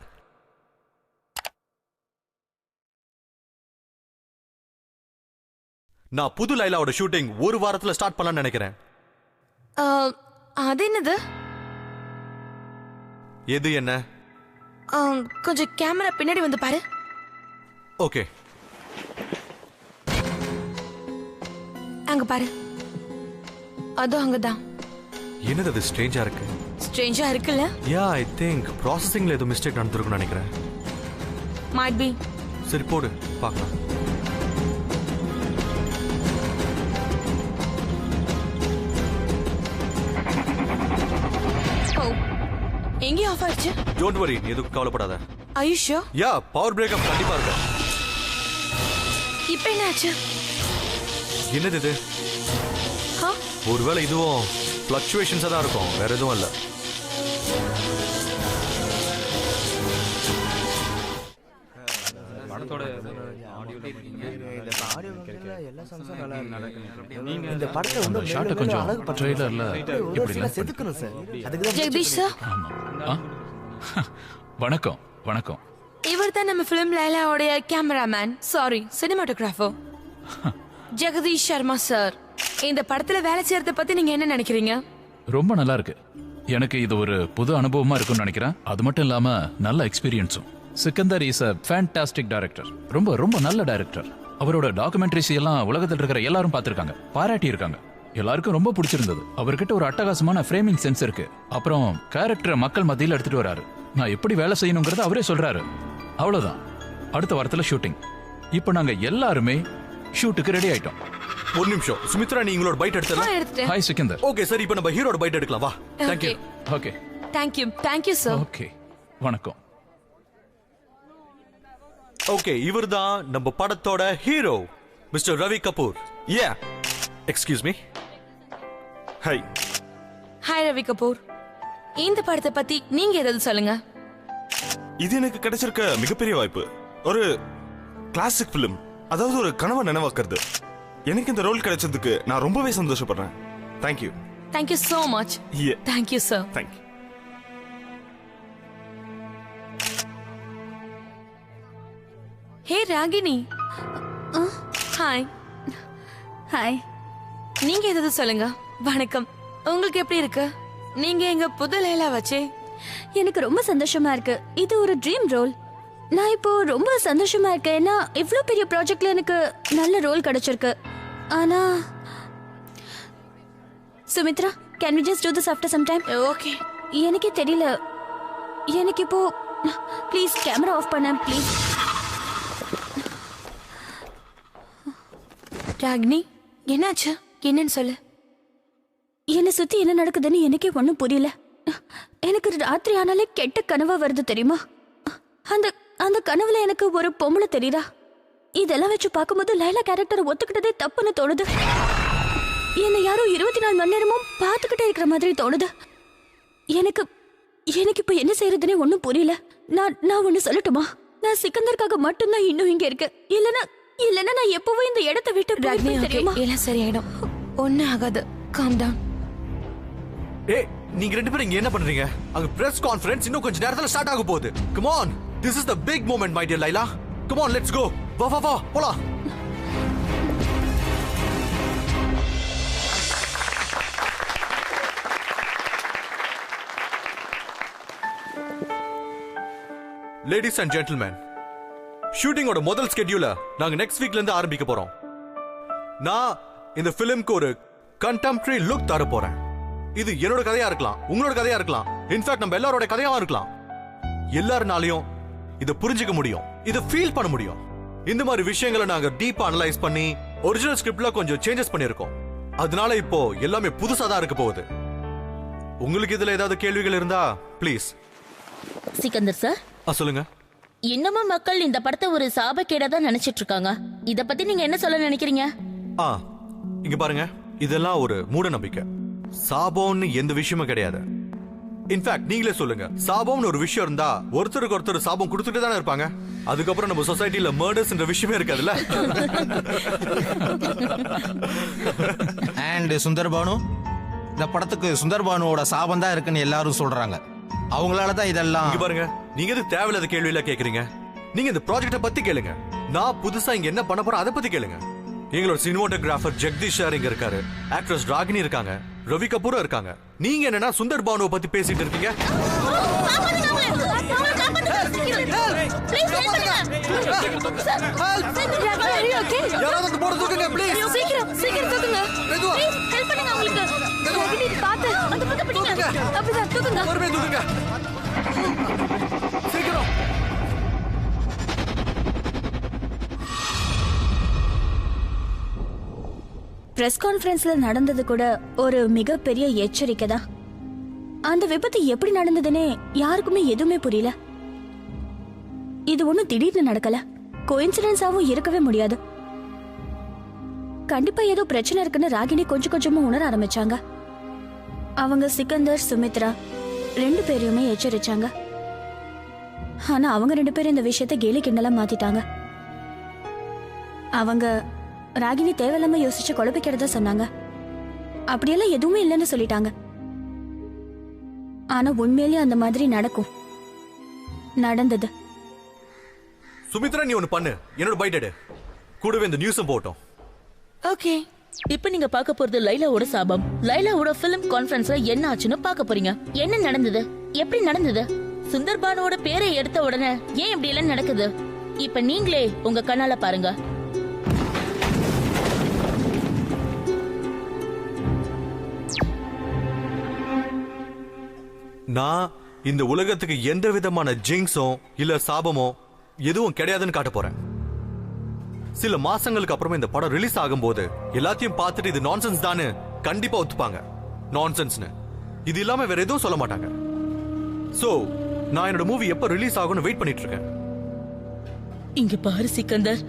நான் புது லைலாவோட ஷூட்டிங் ஒரு வாரத்துல ஸ்டார்ட் பண்ணலாம்னு நினைக்கிறேன். அது என்னது? எது என்ன? கொஞ்சம் கேமரா பின்னாடி வந்து பாரு. ஓகே. அங்க பாரு. அதோ அங்கதான். என்னது அது ஸ்ட்ரேஞ்சா இருக்கு? ஸ்ட்ரேஞ்சா இருக்குல்ல? யா, ஐ திங்க் ப்ராசஸிங்ல ஏதோ மிஸ்டேக் நடந்திருக்கும்னு நினைக்கிறேன். Might be. சரி போடு, பார்க்கலாம். எங்கே ஆஃப் ஆயிடுச்சு? டோன்ட் வரி, நீ எதுக்கும் கவலைப்படாத. Are you sure? Yeah, power breakup கண்டிப்பா இருக்கு. இப்போ என்னாச்சு? என்னது இது? ஒருவேளை இதுவும் ஃப்ளக்சுவேஷன்ஸா தான் இருக்கும், வேற எதுவும் இல்ல. ஜெகதீஷ் சார். வணக்கம். வணக்கம். இவர் தான் நம்ம ஃபிலிம் லைலாவோட cameraman, sorry cinematographer Jagdish Sharma sir. இந்த படத்துல வேலை செய்யறத பத்தி நீங்க என்ன நினைக்கிறீங்க? ரொம்ப நல்லா இருக்கு. எனக்கு இது ஒரு புது அனுபவமா இருக்கும்னு நினைக்கிறேன். அது மட்டும் இல்லாம நல்ல எக்ஸ்பீரியன்ஸும். Sikandar is a fantastic director. ரொம்ப ரொம்ப நல்ல டைரக்டர். அவரோட டாக்குமெண்ட்ரிஸ் எல்லாம் உலகத்தில் இருக்கிற எல்லாரும் பார்த்திருக்காங்க, பாராட்டி இருக்காங்க. எல்லாருக்கும் ரொம்ப பிடிச்சிருந்தது. அவர்கிட்ட ஒரு அட்டகாசமான ஃப்ரேமிங் சென்ஸ் இருக்கு. அப்புறம் கேரக்டரை மக்கள் மத்தியில் எடுத்துட்டு வராரு. நான் எப்படி வேலை செய்யணுங்கிறத அவரே சொல்றாரு. அவ்வளவுதான். அடுத்த வாரத்துல ஷூட்டிங். இப்போ நாங்க எல்லாருமே ஷூட்டுக்கு ரெடி ஆயிட்டோம். ஒரு நிமிஷம் சுமித்ரா, நீ உங்களோட பைட் எடுத்துடலாம். எடுத்துட்டேன். ஹாய் சிக்கந்தர். ஓகே சரி, இப்போ நம்ம ஹீரோட பைட் எடுக்கலாம் வா. Thank you. Okay thank you sir. Okay வணக்கம். ஓகே, இவர்தான் நம்ம படத்தோட hero mister Ravi Kapoor. Yeah, excuse me. Hi. Hi Ravi Kapoor. இந்த படத்தை பத்தி நீங்க ஏதாவது சொல்லுங்க. இது எனக்கு கிடைச்சிருக்க மிகப்பெரிய வாய்ப்பு. ஒரு கிளாசிக் பிலிம், அதாவது ஒரு கனவை நினைவாக்குறது. எனக்கு இந்த ரோல் கிடைச்சதுக்கு நான் ரொம்பவே சந்தோஷப்படுறேன். Thank you. Thank you so much. Yeah. Thank you sir. Thank you. Hey Ragini. Hi. Hi. நீங்க ஏதாவது சொல்லுங்க. வணக்கம். உங்களுக்கு எப்படி இருக்கு? நீங்க எங்க புது லைலா வச்சே. எனக்கு ரொம்ப சந்தோஷமா இருக்கு. இது ஒரு ட்ரீம் ரோல். நான் இப்போ ரொம்ப சந்தோஷமா இருக்கேன். ஏன்னா இவ்ளோ பெரிய ப்ராஜெக்ட்ல எனக்கு நல்ல ரோல் கிடைச்சிருக்கு. ஆனா Sumitra, can we just do this after some time? Okay. எனக்கே தெரியல. எனக்கு இப்போ ப்ளீஸ் கேமரா ஆஃப் பண்ண ப்ளீஸ். ராகினி, என்னாச்சு? என்னன்னு சொல்லு. என்னை சுத்தி என்ன நடக்குதுன்னு எனக்கே ஒன்றும் புரியல. எனக்கு ராத்திரி ஆனாலே கெட்ட கனவா வருது தெரியுமா? அந்த அந்த கனவுல எனக்கு ஒரு பொம்பளை தெரியுதா? இதெல்லாம் வச்சு பார்க்கும்போது லைலா கேரக்டரை ஒத்துக்கிட்டதே தப்புன்னு தோணுது. என்னை யாரோ 24 மணி நேரமும் பார்த்துக்கிட்டே இருக்கிற மாதிரி தோணுது. எனக்கு எனக்கு இப்ப என்ன செய்யறதுன்னே ஒன்றும் புரியல. நான் ஒண்ணு சொல்லட்டுமா? நான் சிக்கந்தருக்காக மட்டும்தான் இன்னும் இங்க இருக்கேன். இல்லைன்னா நான் எப்பவும் இந்த இடத்தை விட்டு ராகினி, போயிருப்பேன் தெரியுமா? எல்லாம் சரியாயிடும். ஒன்னும் ஆகாது. Calm down. ஏய், நீங்க ரெண்டு பேரும் இங்க என்ன பண்றீங்க? அங்க பிரஸ் கான்ஃபரன்ஸ் இன்னும் கொஞ்ச நேரத்துல ஸ்டார்ட் ஆக போகுது. Come on, this is the big moment my dear Laila. Come on, let's go. வா போலாம். லேடிஸ் அண்ட் ஜென்டில்மேன், ஷூட்டிங்கோட முதல் ஸ்கெட்யூல நாங்க நெக்ஸ்ட் வீக்ல இருந்து ஆரம்பிக்க போறோம். நான் இந்த பிலிம்க்கு ஒரு கண்டெம்பரரி லுக் தர போறேன். இது என்னோட கதையா இருக்கலாம், உங்களோட கதையா இருக்கலாம், இன்ஃபேக்ட் நம்ம எல்லாரோட கதையாவும் இருக்கலாம். எல்லாருனாலையும் இதை புரிஞ்சுக்க முடியும், இதை ஃபீல் பண்ண முடியும். இந்த மாதிரி விஷயங்களை நாங்க டீப்பா அனலைஸ் பண்ணி ஒரிஜினல் ஸ்கிரிப்ட்ல கொஞ்சம் சேஞ்சஸ் பண்ணிருக்கோம். அதனால இப்போ எல்லாமே புதுசா தான் இருக்க போகுது. உங்களுக்கு இதுல ஏதாவது கேள்விகள் இருந்தா ப்ளீஸ். சிக்கந்தர் சார், சொல்லுங்க. இன்னமும் மக்கள் இந்த படத்தை ஒரு சாபக்கேடா தான் நினைச்சிட்டு இருக்காங்க. இத பத்தி நீங்க என்ன சொல்ல நினைக்கிறீங்க? இங்க பாருங்க, இதெல்லாம் ஒரு மூட நம்பிக்கை. சாபம்னு எந்த விஷயமும் கிடையாது. இன்ஃபேக்ட் நீங்களே சொல்லுங்க, சாபம்னு ஒரு விஷயம் இருந்தா ஒருத்தருக்கு ஒருத்தர் சாபம் கொடுத்துட்டு தானே இருப்பாங்க. அதுக்கப்புறம் நம்ம சொசைட்டில மர்டர்ஸ்ன்ற விஷயமே இருக்காதுல்ல. அண்ட் சுந்தர்பானு, இந்த படத்துக்கு சுந்தர்பானுவோட சாபம் தான் இருக்குன்னு எல்லாரும் சொல்றாங்க. அவங்களால தான் இதெல்லாம். இங்க பாருங்க, நீங்க எது தேவையில்லாத கேள்வி எல்லாம் கேக்குறீங்க? நீங்க இந்த ப்ராஜெக்ட பத்தி கேளுங்க. நான் புதுசா இங்க என்ன பண்ண போறேன் அதை பத்தி கேளுங்க. எங்களோட சினிமாட்டோகிராஃபர் ஜெகதீஷ் சார் இங்க இருக்காரு, ஆக்ட்ரஸ் ராகினி இருக்காங்க, ரவி கபூர் இருக்காங்க. நீங்க என்னன்னா சுந்தர் பானுவை பத்தி பேசிட்டு இருக்கீங்க. யாராவது போட தூக்குங்க ப்ளீஸ். சீக்கிரம் தூக்குங்க. மெதுவா. ஹெல்ப் பண்ணுங்க உங்களுக்கு. ராகினி பாத்து அந்த பக்கம் பிடிங்க. அப்படிதான் தூக்குங்க. பொறுமையா தூக்குங்க. சீக்கிரம். பிரஸ் கான்ஃபரன்ஸ்ல நடந்தது கூட ஒரு மிகப்பெரிய எச்சரிக்கை தான். அந்த விபத்து எப்படி நடந்ததுன்னே யாருக்குமே எதுவுமே புரியல. இது ஒண்ணும் திடீர்னு நடக்கல, கோயின்சிடென்ஸாவும் இருக்கவே முடியாது. கண்டிப்பா ஏதோ பிரச்சனை இருக்குன்னு ராகினி கொஞ்சம் கொஞ்சமா உணர ஆரம்பிச்சாங்க. அவங்க சிக்கந்தர், சுமித்ரா 2 பேரையுமே எச்சரிச்சாங்க. ஆனா அவங்க 2 பேரும் இந்த விஷயத்தை கேலி கிண்டலா மாத்திட்டாங்க. அவங்க ராகினி தேவையில்லாம யோசிச்சு குழப்பிக்கிறதா சொன்னாங்க. அப்படியெல்லாம் எதுவுமே இல்லைன்னு சொல்லிட்டாங்க. ஆனா உண்மையிலேயே அந்த மாதிரி நடக்கும், நடந்தது. சுமித்ரா, நீ ஒன்னு பண்ணு, என்னோட பைட் எடு, கூடவே இந்த நியூஸும் போட்டோம். ஓகே. இப்ப நீங்க பார்க்க போறது லைலாவோட சாபம். லைலாவோட பிலிம் கான்ஃபரன்ஸ்ல என்ன ஆச்சுன்னு பார்க்க போறீங்க. என்ன நடந்தது, எப்படி நடந்தது, சுந்தர்பானுவோட பேரை எடுத்த உடனே ஏன் இப்படி எல்லாம் நடக்குது, இப்ப நீங்களே உங்க கண்ணால பாருங்க. நான் இந்த உலகத்துக்கு எந்த விதமான ஜிங்ஸும் இல்ல சாபமோ எதுவும் கிடையாதுன்னு காட்ட போறேன். சில மாசங்களுக்கு அப்புறமா இந்த படம் ரிலீஸ் ஆகும்போது எல்லாத்தையும் பார்த்துட்டு இது நான்சென்ஸ் தானு கண்டிப்பா ஒத்துப்பாங்க. நான்சென்ஸ்னு இது இல்லாம வேற எதுவும் சொல்ல மாட்டாங்க. சோ நான் என்னோட மூவி எப்ப ரிலீஸ் ஆகும்னு வெயிட் பண்ணிட்டு இருக்கேன். இங்க பாரு சிக்கந்தர்,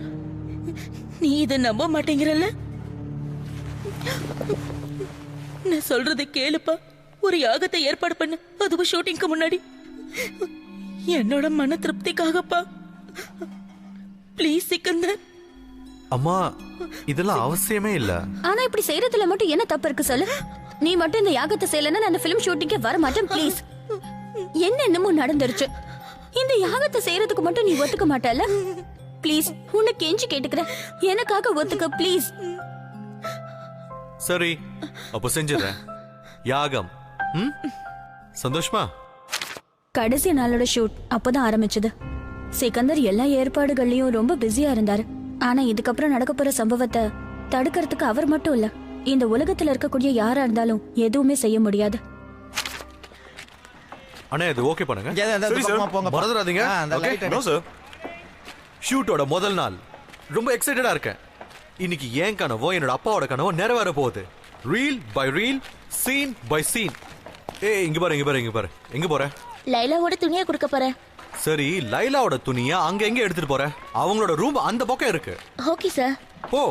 நீ இத நம்ப மாட்டேங்கிறல்ல? நான் சொல்றதை கேளுப்பா. ஒரு யாகத்தை ஏற்பாடு பண்ணு, அதுவும் ஷூட்டிங்க்கு முன்னாடி. என்னோட மன திருப்திக்காகப்பா. ப்ளீஸ் சிக்கந்தர். அம்மா இதெல்லாம் அவசியமே இல்ல. ஆனா இப்படி செய்யறதுல மட்டும் என்ன தப்பு இருக்கு சொல்லு? நீ மட்டும் இந்த யாகத்தை செய்யலன்னா நான் அந்த ஃபிலிம் ஷூட்டிங்கே வர மாட்டேன். ப்ளீஸ். என்னென்னமோ நடந்துருச்சு. இந்த யாகத்தை செய்யறதுக்கு மட்டும் நீ ஒத்துக்க மாட்டல? ப்ளீஸ், உன்னை கெஞ்சி கேட்டுக்கிறேன், எனக்காக ஒத்துக்க ப்ளீஸ். சரி, அப்ப செஞ்சிடறேன். யாகம். சந்தோஷமா? கடைசி நாளோட ஷூட் அப்பதான் ஆரம்பிச்சது. சிக்கந்தர் எல்லா ஏற்பாடுகள்லயும் ரொம்ப பிஸியா இருந்தாரு. ஆனா இதுக்கப்புறம் நடக்க போற சம்பவத்தை தடுக்கிறதுக்கு அவர் மட்டும் இல்ல, இந்த உலகத்துல இருக்கக்கூடிய யாரா இருந்தாலும் எதுவுமே செய்ய முடியாது. அண்ணா இது ஓகே பண்ணுங்க. சரி சார். மறந்துடாதீங்க. No sir. ஷூட்டோட முதல் நாள் ரொம்ப எக்ஸைட்டடா இருக்கேன். இன்னைக்கு ஏன் கனவோ என்னோட அப்பாவோட கனவோ நிறைவேற போகுது. Reel by reel, scene by scene. ஏய் இங்க பாரு, இங்க பாரு, இங்க பாரு. எங்க போற? லைலாவோட துணியை கொடுக்க போறேன். சரி, லைலாவோட துணியை அங்க எங்க எடுத்துட்டு போற? அவங்களோட ரூம் அந்த பக்கம் இருக்கு. Okay sir. போ.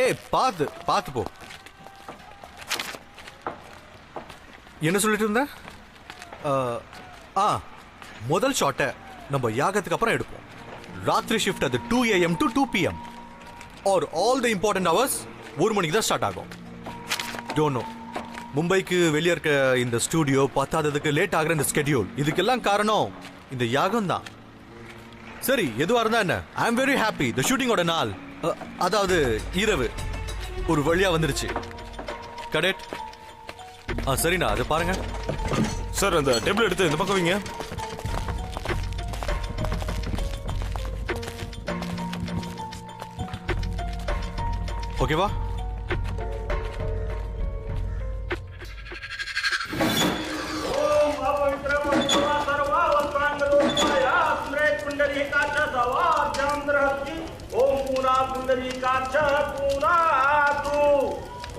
ஏய் பாத்து பாத்து போ. என்ன சொல்லிட்டு இருந்த? முதல் ஷாட்டை நம்ம யாகத்துக்கு அப்புறம் எடுப்போம். ராத்திரி ஷிஃப்ட் அது 2 AM to 2 PM or all the important hours 1 மணிக்கு தான் ஸ்டார்ட் ஆகும். டோன்ட் நோ, மும்பைக்கு வெளியே இருக்க இந்த ஸ்டூடியோ பத்தாததுக்கு லேட் ஆகிற இந்த ஸ்கெடியூல், இதுக்கெல்லாம் காரணம் இந்த யாகம் தான். சரி, எதுவா இருந்தா என்ன, ஐ எம் வெரி ஹாப்பி. தி ஷூட்டிங்கோட நாள், அதாவது இரவு ஒரு வழியா வந்துருச்சு. கடெட். சரிண்ணா, அது பாருங்க. சார் அந்த டேபிள் எடுத்து இந்த பக்கம் வைங்க. ஓகேவா?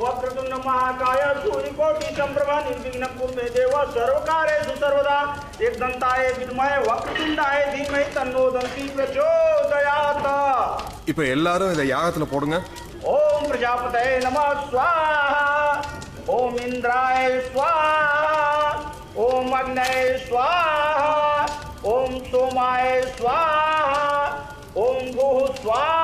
वक्रतुंड महाकाय सूर्यकोटि संप्रभा निर्विघ्न कुरु देव सर्वकार्येषु सर्वदा एकदन्ताय विद्महे वक्रतुंडाय धीमहि तन्नो दन्ति प्रचोदयात्. இப்போ எல்லாரும் இந்த யாகத்துல போடுங்க. ओम प्रजापतये नमः स्वाहा. ओम इंद्राय स्वाहा. ओम अग्नये स्वाहा. ओम सोमाय स्वाहा. ओम भूः स्वाहा.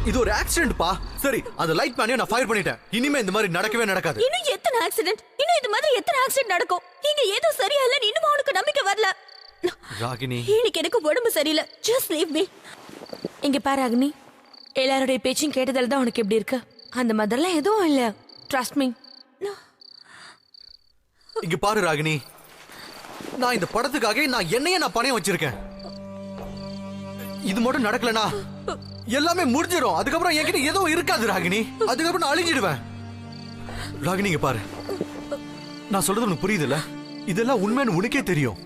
இது ஒரு ஆக்சிடென்ட் பா. சரி, அந்த லைட் மேனையும் நான் ஃபயர் பண்ணிட்டேன். இனிமே இந்த மாதிரி நடக்கவே நடக்காது. இன்னும் எத்தனை ஆக்சிடென்ட், இன்னும் இது மாதிரி எத்தனை ஆக்சிடென்ட் நடக்கும்? இங்க ஏதோ சரியா இல்ல, இன்னும் அவனுக்கு நம்பிக்கை வரல. ராகினி, இன்னைக்கு எனக்கு உடம்பு சரியில்லை. Just leave me. இங்க பாரு அக்னி, எல்லாருடைய பேச்சும் கேட்டதால தான் உனக்கு எப்படி இருக்கு. அந்த மாதிரிலாம் எதுவும் இல்ல. Trust me. இங்க பாரு ராகினி, நான் இந்த படத்துக்காக நான் என்னையே நான் பணம் வச்சிருக்கேன். இது மட்டும் நடக்கலனா எல்லாமே முடிஞ்சிடும். அதுக்கப்புறம் என்கிட்ட எதுவும் இருக்காது ராகினி. அதுக்கப்புறம் நான் அழிஞ்சிடுவேன். ராகினி இங்க பாரு, நான் சொல்றது உனக்கு புரியுதுல்ல? இதெல்லாம் உண்மைன்னு உனக்கே தெரியும்.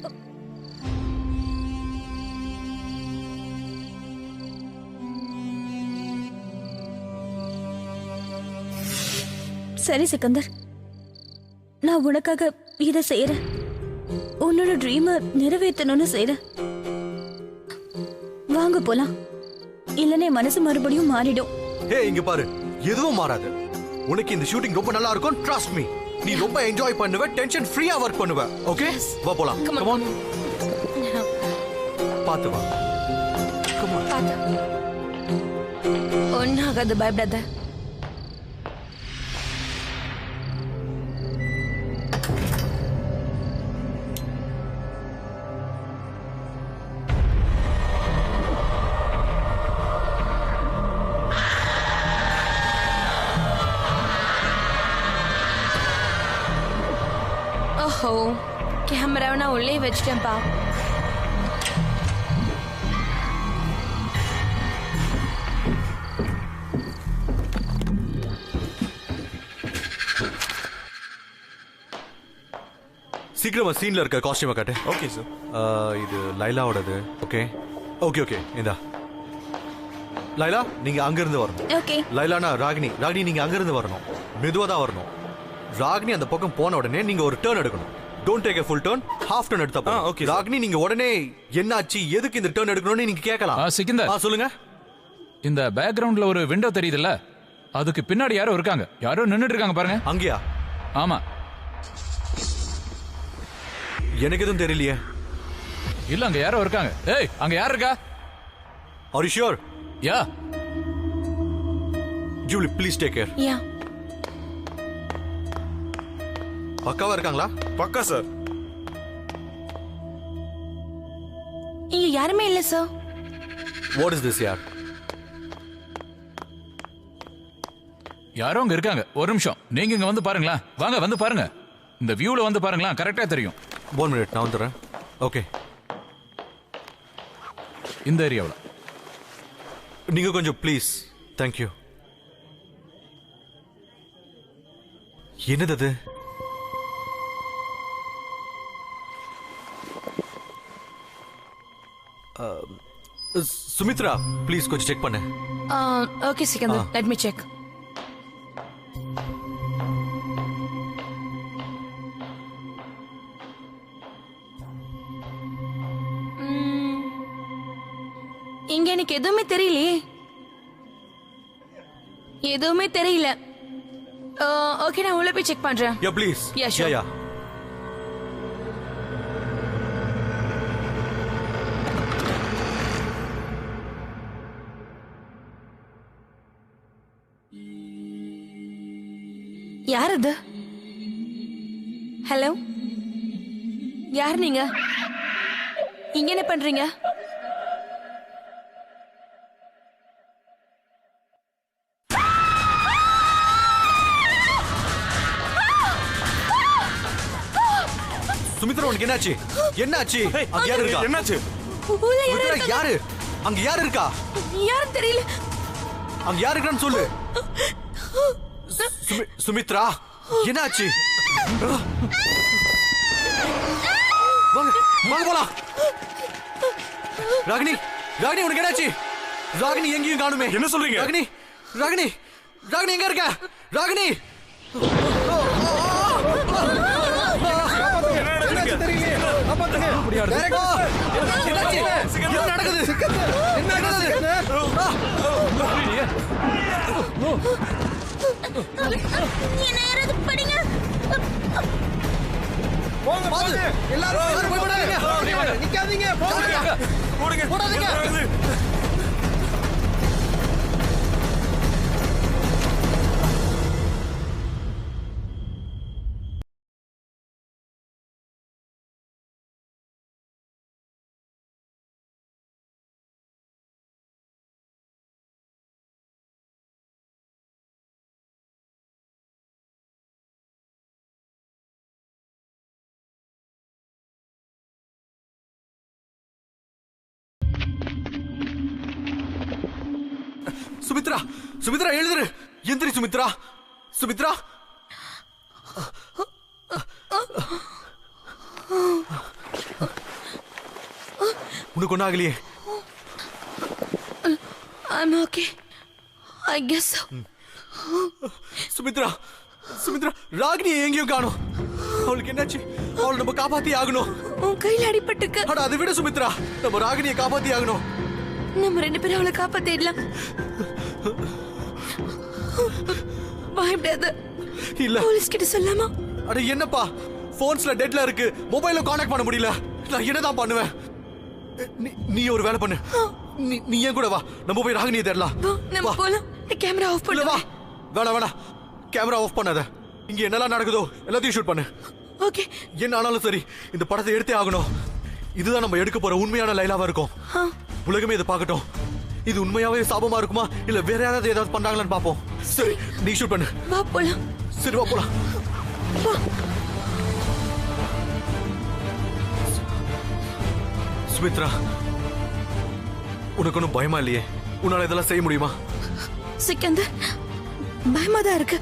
சரி சிக்கந்தர், நான் உனக்காக இதை செய்யறேன். உன்னோட ட்ரீமை நிறைவேற்றணும்னு செய்யறேன். வாங்க போலாம், இல்லனே மனசு மறுபடியும் மாறிடும். ஹே இங்க பாரு, எதுவும் மாறாது. உனக்கு இந்த ஷூட்டிங் ரொம்ப நல்லா இருக்கும். Trust me. நீ ரொம்ப என்ஜாய் பண்ணுவ, டென்ஷன் ஃப்ரீயா ஒர்க் பண்ணுவ. ஓகே, வா போலாம். கம் ஆன், பாத்து வா. Come on. ஒன்னாகாது, பயப்படாத. ஓஹோ, கேமராவை நான் உள்ளே வச்சிட்டேன்ப்பா. சீக்கிரமா சீன்ல இருக்க காஸ்டியூமை காட்டு. Okay sir. இது லைலாவோடது. ஓகே ஓகே ஓகே இந்தா. லைலா நீங்க அங்க இருந்து வரணும். ஓகே. லைலானா ராகினி நீங்க அங்க இருந்து வரணும். மெதுவா தான் வரணும். ராகினி அந்த பக்கம் போன உடனே நீங்க ஒரு டர்ன் எடுக்கணும். Don't take a full turn, half turn எடுத்தா போதும். ஓகே. ராகினி நீங்க உடனே என்னாச்சு எதுக்கு இந்த டர்ன் எடுக்கணும்னு நீங்க கேட்கலாம். சிக்கந்தர் சொல்லுங்க. இந்த பேக்ரவுண்ட்ல ஒரு விண்டோ தெரியுதுல்ல, அதுக்கு பின்னாடி யாரோ இருக்காங்க. யாரோ நின்னுட்டு இருக்காங்க பாருங்க. அங்கயா? ஆமா. எனக்கு எதுவும் தெரியலையே. இல்ல அங்க யாரோ இருக்காங்க. ஏய் அங்க யார் இருக்கா? Are you sure? Yeah. Julie, please take care. Yeah. பக்காவா இருக்காங்களா? பக்கா சார். இங்க யாருமே இல்ல sir. What is this yaar? யாரோ அங்க இருக்காங்க. ஒரு நிமிஷம், நீங்க இங்க வந்து பாருங்களா. வாங்க வந்து பாருங்க. இந்த வியூல வந்து பாருங்களா, கரெக்டா தெரியும். 1 minute, நான் வந்துறேன். ஓகே. இந்த ஏரியாவுல. நீங்க கொஞ்சம் ப்ளீஸ். Thank you. என்னது அது? சுமித்ரா ப்ளீஸ் கொஞ்சம் செக் பண்ணு. Okay Sikandar, let me check. இங்க எனக்கு எதுவுமே தெரியலையே. எதுவுமே தெரியல. ஓகே, நான் உள்ள போய் செக் பண்றேன். யா ப்ளீஸ். Yeah, sure. யா யார் அது? ஹலோ, யார் நீங்க? இங்க என்ன பண்றீங்க? சுமித்ரா உனக்கு என்னாச்சு? என்னாச்சு? அங்க யாரு இருக்கா? என்னாச்சு? உள்ள யாரு சுமித்ரா இருக்காங்க? யாரு? அங்க யாரு இருக்கா? யாரும் தெரியல. அங்க யாரு இருக்கான்னு சொல்லு. சுமித்ரா என்னாச்சு? வாங்க வாங்க போலாம். ராகினி உனக்கு என்னாச்சு? ராகினி எங்கேயும் காணுமே. என்ன சொல்றீங்க? ராகினி எங்க இருக்க? ராகினி சுமித்ரா எழுதுரு. எந்திரி சுமித்ரா. உனக்கு ஒன்னும் ஆகலையே? I'm okay. I guess so. Sumitra Ragini எங்கேயும் காணோம். அவளுக்கு என்னாச்சு? அவளை நம்ம காப்பாத்தி ஆகணும். உன் கையில அடிபட்டுக்கு. அட அதை விட சுமித்ரா, நம்ம ராகினியை காப்பாத்தி ஆகணும். நம்ம 2 பேரும் அவளை காப்பாத்திடலாம். பயப்படாத. இல்ல போலீஸ் கிட்ட சொல்லாமா? அட என்னப்பா, போன்ஸ்ல டெட்ல இருக்கு, மொபைல்ல கான்டாக்ட் பண்ண முடியல. நான் என்னதான் பண்ணுவேன்? நீ ஒரு வேலை பண்ணு. நீ ஏன் கூட வா, நம்ம போய் ராகினியை தேடலாம். நம்ம போலாம். கேமரா ஆஃப் பண்ணு. வா. வேணாம் கேமரா ஆஃப் பண்ணாத. இங்க என்னெல்லாம் நடக்குதோ எல்லாத்தையும் ஷூட் பண்ணு. ஓகே. என்ன ஆனாலும் சரி, இந்த படத்தை எடுத்தே ஆகணும். இதுதான் நம்ம எடுக்க போற உண்மையான லைலாவா இருக்கும். உலகமே இதை பார்க்கட்டும். இது உண்மையாவே சாபமா இருக்குமா இல்ல வேற யாராவது ஏதாவது பண்றாங்களான்னு பாப்போம். சரி, நீ ஷூட் பண்ணு. வா போலாம். சரி வா போலாம். சுமித்ரா, உனக்கு ஒன்னும் பயமா இல்லையே? உன்னால இதெல்லாம் செய்ய முடியுமா? சிக்கந்தர், பயமா தான் இருக்கு.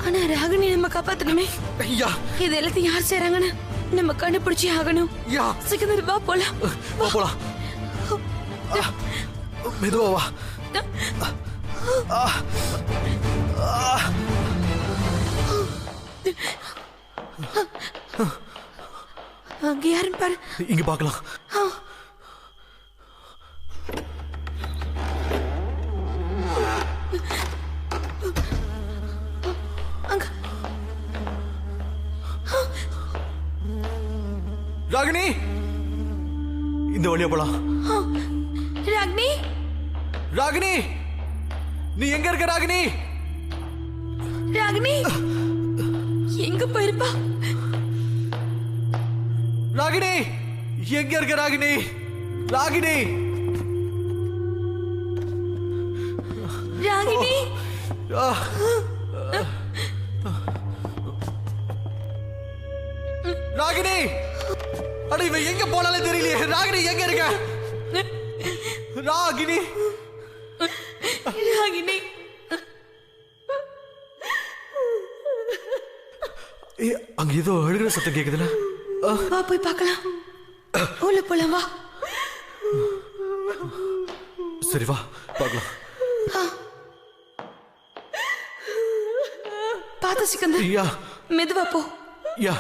ஆனா ராகினி நம்ம காப்பாத்தணுமே. ஐயா, இது எல்லாத்தையும் யார் செய்றாங்கன்னு நம்ம கண்டுபிடிச்சே ஆகணும். யா சிக்கந்தர் வா போலாம். வா போலாம். மெதுவா வா. அங்க யாருன்னு பாரு. இங்க பார்க்கலாம். ராகினி இந்த வழியா போலாம். ராகினி ராகினி நீ எங்க இருக்க ராகினி? ராகினி எங்க போயிருப்பா? ராகினி எங்க இருக்க ராகினி? ராகினி ராகினி ராகினி அட இவ எங்க போனாலே தெரியலையே. ராகினி எங்க இருக்க? ராகினி ராகினி அங்க ஏதோ அழுகிற சத்தம் கேக்குதுல. வா போய் பார்க்கலாம். உள்ள போலாம் வா. சரி வா பார்க்கலாம். பாத்து சிக்கந்தர். யா மெதுவா போ. யா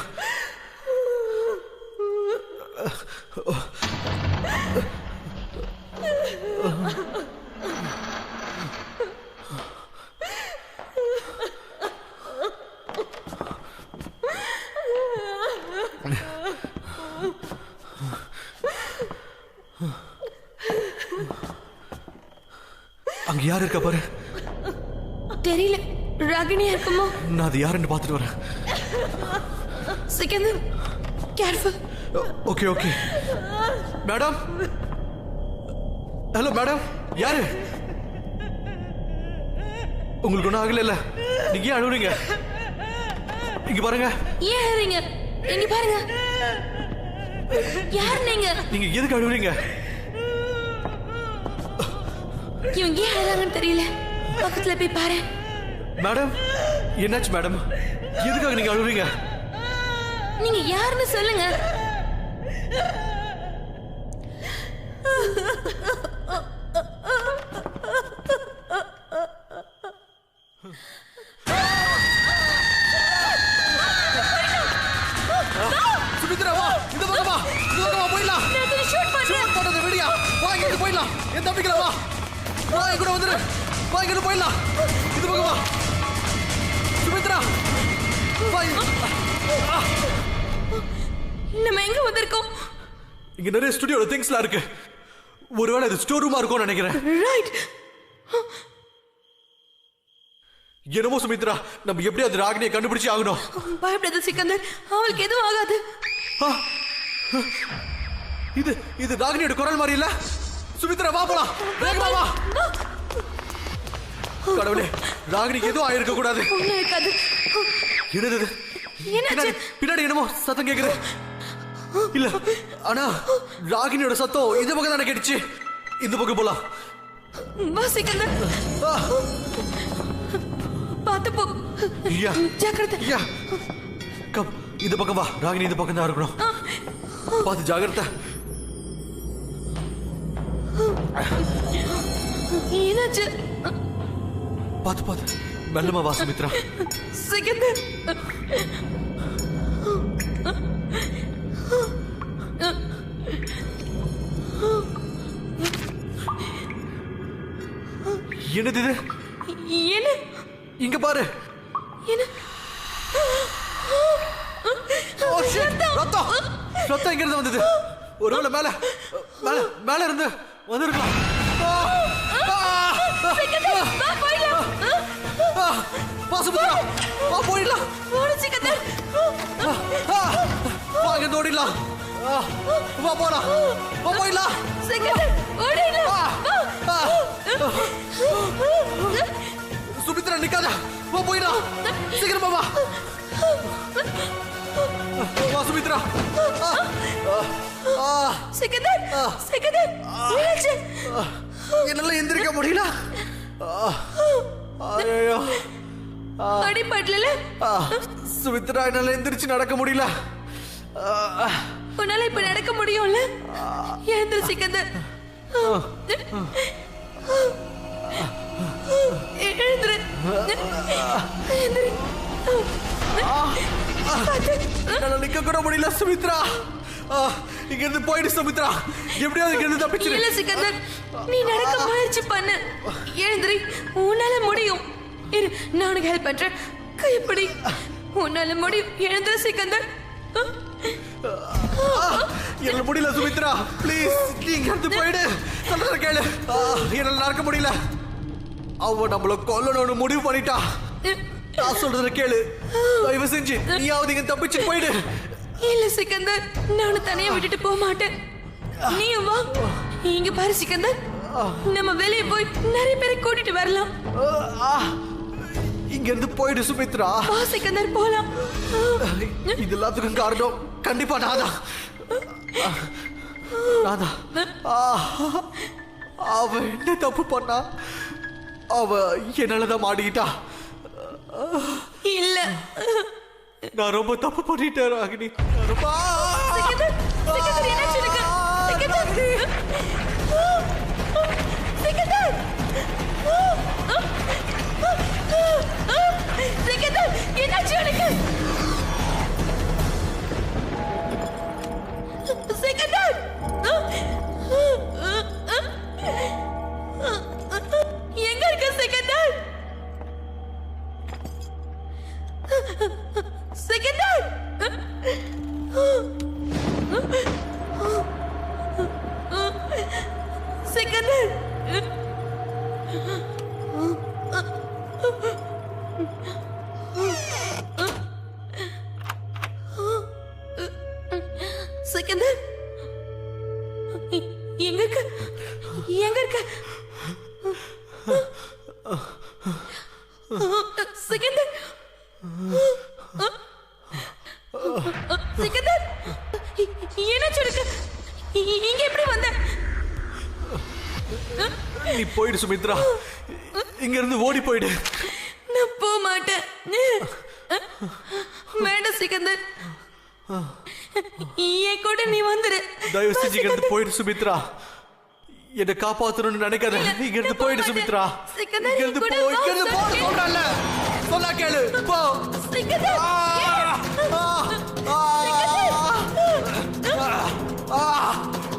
அங்க யார் இருக்கா பாரு. தெரியல. ராகினியா இருக்குமோ? நான் அது யாருன்னு பார்த்துட்டு வரேன். Sikandar careful. Okay okay. Madam hello madam யாரு? உங்களுக்கு ஒன்றும் ஆகல இல்ல? நீங்க ஏன் அழுவுறீங்க? இங்க பாருங்க. ஏன் அழுறீங்க? இங்க பாருங்க. யார் நீங்க? நீங்க எதுக்கு அழுவுறீங்க? இவங்க ஏன் அழுறாங்கன்னு தெரியல. பக்கத்துல போய் பாரு. மேடம் என்னாச்சு மேடம்? எதுக்காக நீங்க அழுவுறீங்க? நீங்க யாருன்னு சொல்லுங்க. சுமித்ரா வா இந்த பக்கம் வா. இந்த பக்கம் வா போயிடலாம். ஷூட் பண்றது ரெடியா? வா இங்க போயிடலாம். என் தம்பிக்கல வா. வா இங்க கூட வந்துரு. வா இங்க போயிடலாம். இந்த பக்கம் வா. சுமித்ரா வா. நம்ம எங்க வந்திருக்கோம்? இங்க நிறைய ஸ்டுடியோட திங்ஸ்லாம் இருக்கு. ஒருவேளை இது ஸ்டோர் ரூமா இருக்கும்னு நினைக்கிறேன். ரைட். என்னமோ சுமித்ரா நம்ம எப்படியாவது ராகினியை கண்டுபிடிச்சு ஆகணும். பயப்படாத சிக்கந்தர். அவளுக்கு எதுவும் ஆகாது. இது இது ராகினியோட குரல் மாதிரி இல்ல? சுமித்ரா வா போலாம். வேகமா வா. கடவுளே ராகினிக்கு எதுவும் ஆயிருக்க கூடாது. ஒண்ணும் இருக்காது. என்னது? என்னாச்சு? பின்னாடி என்னமோ சத்தம் கேக்குது. இல்ல ஆனா ராகினியோட சத்தம் இந்த பக்கம் தானே கேட்டுச்சு. இந்த பக்கம் போலாம். வா சிக்கந்தர். பாத்து போ. யா ஜாக்கிரதை. யா கம் இந்த பக்கம் வா. ராகினி இந்த பக்கம் தான் இருக்கணும். பாத்து ஜாக்கிரதை. என்னாச்சு? பாத்து பாத்து மெல்லமா வா சுமித்ரா. சிக்கந்தர் என்னது இது? என்ன? இங்க பாரு. என்ன? ரத்தம் ரத்தம் எங்க இருந்து வந்தது? ஒருவேளை மேல மேல மேல இருந்து வந்திருக்கலாம். வா சுமித்ரா வா போயிடலாம். சிக்கந்தர் வா இங்க ஓடிடலாம். வா போலாம். வா போயிடலாம். சிக்கந்தர் ஓடிடலாம். சுமித்ரா நிக்காத. வா போயிடலாம். சீக்கிரமா வா. வா சுமித்ரா. சிக்கந்தர் சிக்கந்தர் என்னாச்சு? என்னால எந்திரிக்க முடியல. ஐயோ அடிபடல. சுமித்ரா என்னால எந்திரிச்சு நடக்க முடியல. உன்னால இப்ப நடக்க முடியும்ல? எழுந்திரு சிக்கந்தர். எழுந்திரு. எழுந்திரு. என்னால நிக்க கூட முடியல சுமித்ரா. இங்க இருந்து போயிடு சுமித்ரா. எப்படியாவது இங்க இருந்து தப்பிச்சிரு. இல்ல சிக்கந்தர், நீ நடக்க முயற்சி பண்ணு. எழுந்திரு, உன்னால முடியும். இரு, நான் உனக்கு ஹெல்ப் பண்றேன். கைப்பிடி, உன்னால முடியும். எழுந்திரு சிக்கந்தர். என்னால முடியல சுமித்ரா, ப்ளீஸ் நீங்க இருந்து போயிடு. சொல்றத கேளு. என்னால நடக்க முடியல. அவ நம்மள கொல்லணும்னு முடிவு பண்ணிட்டா. நான் சொல்றத கேளு, தயவு செஞ்சு நீயாவது இங்க தப்பிச்சு போயிடு. இல்ல சிக்கந்தர், நான் உன்னை தனியா விட்டுட்டு போக மாட்டேன். நீயும் வா. இங்க பாரு சிக்கந்தர், நம்ம வெளியே போய் நிறைய பேரை கூட்டிட்டு வரலாம். இங்க இருந்து போயிடு சுமித்ரா. வா சிக்கந்தர், போலாம். இது எல்லாத்துக்கும் காரணம் கண்டிப்பா நான்தான். அவ என்ன தப்பு பண்ணா? அவ என்னாலதான் மாட்டிக்கிட்டா. இல்ல, நான் ரொம்ப தப்பு பண்ணிட்டேன் ராகினி. சிக்கந்தர், சிக்கந்தர், என்னாச்சு உனக்கு? சிக்கந்தர், சிக்கந்தர், சிக்கந்தர், என்னாச்சு உனக்கு? சிக்கந்தர், எங்க இருக்க சிக்கந்தர்? சிக்கந்தர், சிக்கந்தர், சிக்கந்தர், எங்க இருக்க? எங்க இருக்க? சிக்கந்தர், சிக்கந்தர், என்னாச்சு உனக்கு? இங்க எப்படி வந்த? நீ போயிடு சுமித்ரா. இங்க இருந்து ஓடி போயிடு. நான் போக மாட்டேன். வேண்டாம் சிக்கந்தர், என் கூட நீ வந்துரு. தயவு செஞ்சு இங்க இருந்து போயிடு சுமித்ரா. என்ன காப்பாத்தணும்னு நினைக்காத. இங்க இருந்து போயிடு சுமித்ரா. இங்க இருந்து போ. இங்க இருந்து போ சொல்றல. சொன்னா கேளு. போ. சிக்கந்தர்,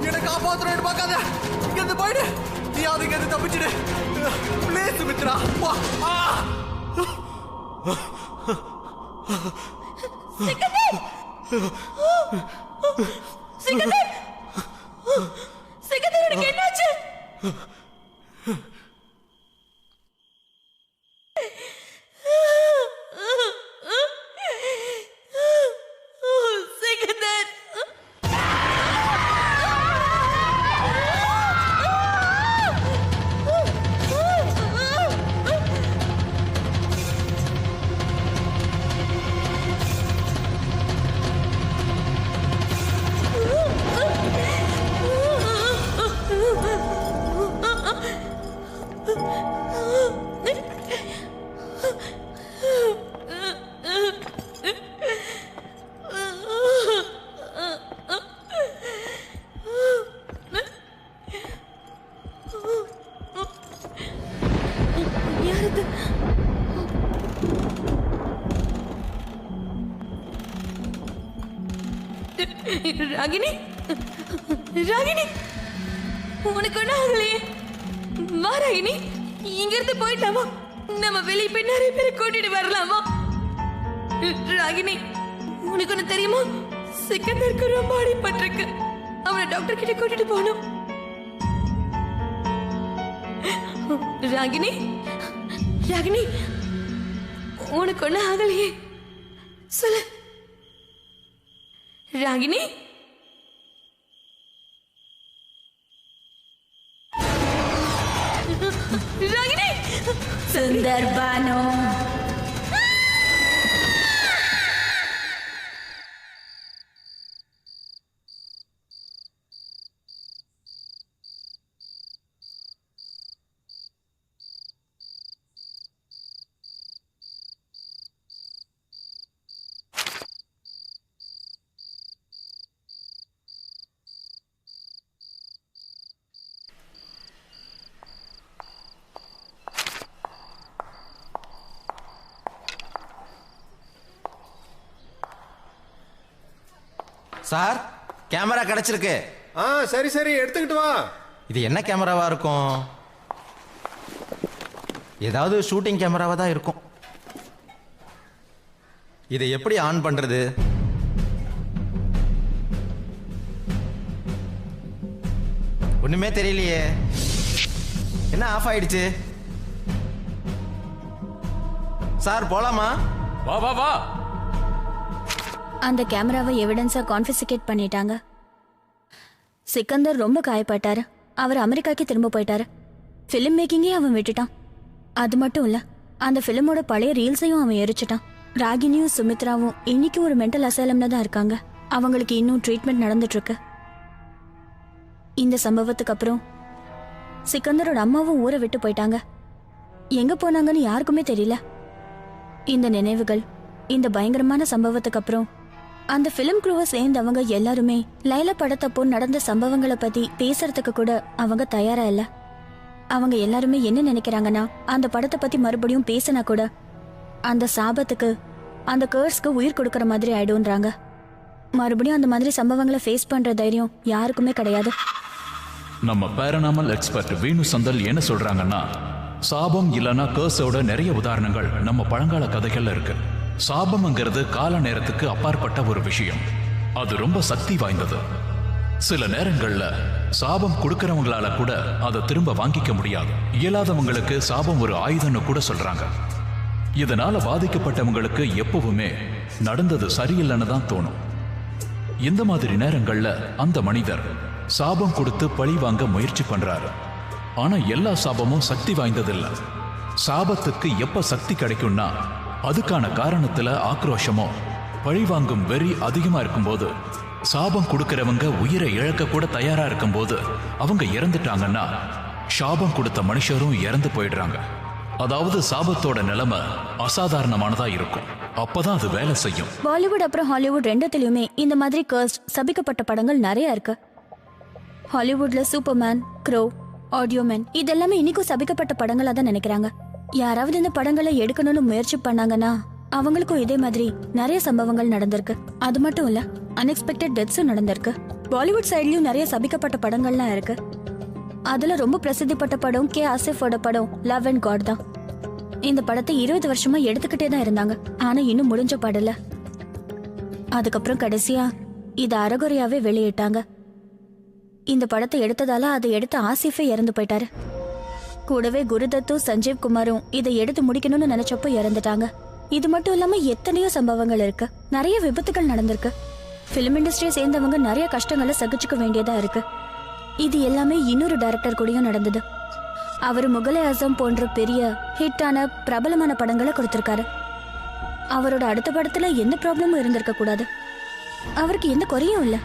என்ன காப்பாத்தணும்னு பார்க்காத. இங்க இருந்து போயிடு. நீ அது இங்க இருந்து தப்பிச்சிடு. ப்ளீஸ் சுமித்ரா. போ. சிக்கந்தர், சிக்கந்தர், சிக்கந்தர், உனக்கு என்னாச்சு? சிக்கந்தர், யாரது? ராகினி, ராகினி, உனக்கு ஒன்றும் ஆகலையே? வா ராகினி, இங்க இருந்து போயிடலாமா? நம்ம வெளியே போய் நிறைய பேரை கூட்டிட்டு வரலாமா? ராகினி, உனக்கு ஒண்ணு தெரியுமா? சிக்கந்தருக்கு ரொம்ப அடிபட்டிருக்கு. அவனை டாக்டர் கிட்ட கூட்டிட்டு போகணும். ராகினி, ராகினி, உனக்கு ஒண்ணு ஆகலையே? சொல்லு ராகினி. ராகினி, சுந்தர் பானு, சார் கேமரா கிடைச்சிருக்கு. சரி சரி எடுத்துக்கிட்டு வா. இது என்ன கேமராவா இருக்கும்? ஏதாவது ஷூட்டிங் கேமராவா தான் இருக்கும். இதை எப்படி ஆன் பண்றது? ஒண்ணுமே தெரியலையே. என்ன ஆஃப் ஆயிடுச்சு? சார் போலாமா? வா வா வா. அந்த கேமராவை எவிடன்ஸா கான்ஃபிஸ்கேட் பண்ணிட்டாங்க. சிக்கந்தர் ரொம்ப காயப்பட்டாரு. அவர் அமெரிக்காக்கு திரும்ப போயிட்டாரு. ஃபிலிம் மேக்கிங்கே அவன் விட்டுட்டான். அது மட்டும் இல்ல, அந்த ஃபிலிமோட பழைய ரீல்ஸையும் அவன் எரிச்சிட்டான். ராகினியும் சுமித்ராவும் இன்னைக்கு ஒரு மென்டல் அசைலம்ல தான் இருக்காங்க. அவங்களுக்கு இன்னும் ட்ரீட்மெண்ட் நடந்துட்டு இருக்கு. இந்த சம்பவத்துக்கு அப்புறம் சிக்கந்தரோட அம்மாவும் ஊரை விட்டு போயிட்டாங்க. எங்க போனாங்கன்னு யாருக்குமே தெரியல. இந்த நினைவுகள், இந்த பயங்கரமான சம்பவத்துக்கு அப்புறம் அந்த பிலிம் குரூவை சேர்ந்தவங்க எல்லாருமே லைலா படத்தப்போ நடந்த சம்பவங்களை பத்தி பேசுறதுக்கு கூட அவங்க தயாரா இல்ல. அவங்க எல்லாருமே என்ன நினைக்கிறாங்கன்னா, அந்த படத்தை பத்தி மறுபடியும் பேசினா கூட அந்த சாபத்துக்கு, அந்த கர்ஸ்க்கு உயிர் கொடுக்கற மாதிரி ஆயிடும்ன்றாங்க. மறுபடியும் அந்த மாதிரி சம்பவங்களை ஃபேஸ் பண்ற தைரியம் யாருக்குமே கிடையாது. நம்ம பேரனாமல் எக்ஸ்பர்ட் வேணு சந்தல் என்ன சொல்றாங்கன்னா, சாபம் இல்லனா கர்ஸோட நிறைய உதாரணங்கள் நம்ம பழங்கால கதைகள்ல இருக்கு. சாபம்ங்கிறது கால நேரத்துக்கு அப்பாற்பட்ட ஒரு விஷயம். அது ரொம்ப சக்தி வாய்ந்தது. சில நேரங்கள்ல சாபம் கொடுக்கறவங்களால கூட அதை திரும்ப வாங்கிக்க முடியாது. இயலாதவங்களுக்கு சாபம் ஒரு ஆயுதம்னு கூட சொல்றாங்க. இதனால பாதிக்கப்பட்டவங்களுக்கு எப்பவுமே நடந்தது சரியில்லைன்னு தான் தோணும். இந்த மாதிரி நேரங்கள்ல அந்த மனிதர் சாபம் கொடுத்து பழி வாங்க முயற்சி பண்றாரு. ஆனா எல்லா சாபமும் சக்தி வாய்ந்ததில்லை. சாபத்துக்கு எப்ப சக்தி கிடைக்கும்னா, அதுக்கான காரணத்துல ஆக்ரோஷமோ பழி வாங்கும் வெறி அதிகமா இருக்கும்போது, சாபம் கொடுக்கறவங்க உயிரை இழக்க கூட தயாரா இருக்கும்போது அவங்க இறந்துட்டாங்கன்னா, சாபம் கொடுத்த மனுஷரும் இறந்து போயிடுறாங்க. அதாவது சாபத்தோட நிலைமை அசாதாரணமானதா இருக்கும். அப்பதான் அது வேலை செய்யும். பாலிவுட் அப்புறம் ஹாலிவுட் ரெண்டுத்திலயுமே இந்த மாதிரி கர்ஸ்ட், சபிக்கப்பட்ட படங்கள் நிறைய இருக்கு. ஹாலிவுட்ல சூப்பர்மேன், க்ரோ, ஆடியோமேன் இதெல்லாமே இன்னைக்கும் சபிக்கப்பட்ட படங்களா தான் நினைக்கிறாங்க. யாராவது இந்த படங்களை எடுக்கணும்னு முயற்சி பண்ணாங்கன்னா அவங்களுக்கும் இதே மாதிரி நிறைய சம்பவங்கள் நடந்திருக்கு. அது மட்டும் இல்ல, அன்எக்ஸ்பெக்டட் டெத்ஸும் நடந்திருக்கு. பாலிவுட் சைட்லயும் நிறைய சபிக்கப்பட்ட படங்கள்லாம் இருக்கு. அதுல ரொம்ப பிரசித்தி பெற்ற படம் கே ஆசிஃபோட படம் லவ் அண்ட் காட் தான். இந்த படத்தை 20 வருஷமா எடுத்துக்கிட்டே தான் இருந்தாங்க. ஆனா இன்னும் முடிஞ்ச படல. அதுக்கப்புறம் கடைசியா இத அறகுறையாவே வெளியிட்டாங்க. இந்த படத்தை எடுத்ததால அதை எடுத்த ஆசிஃபே இறந்து போயிட்டாரு. கூடவே குருதத்தும் சஞ்சீவ் குமாரும் இதை எடுத்து முடிக்கணும்னு நினைச்சப்போ இறந்துட்டாங்க. இது மட்டும் இல்லாம எத்தனையோ சம்பவங்கள் இருக்கு. நிறைய விபத்துகள் நடந்திருக்கு. பிலிம் இண்டஸ்ட்ரியை சேர்ந்தவங்க நிறைய கஷ்டங்களை சகிச்சுக்க வேண்டியதா இருக்கு. இது எல்லாமே இன்னொரு டைரக்டர் கூடயும் நடந்தது. அவர் முகலே ஆசம் போன்ற பெரிய ஹிட்டான பிரபலமான படங்களை கொடுத்திருக்காரு. அவரோட அடுத்த படத்துல எந்த ப்ராப்ளமும் இருந்திருக்க கூடாது. அவருக்கு எந்த குறையும் இல்ல.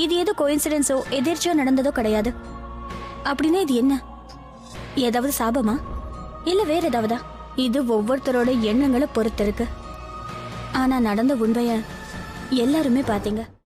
இது ஏதோ கோயின்சிடென்ஸோ எதிர்ச்சியோ நடந்ததோ கிடையாது. அப்படின்னா இது என்ன? ஏதாவது சாபமா இல்ல வேற ஏதாவதா? இது ஒவ்வொருத்தரோட எண்ணங்களை பொறுத்து இருக்கு. ஆனா நடந்த உண்மைய எல்லாருமே பாத்தீங்க.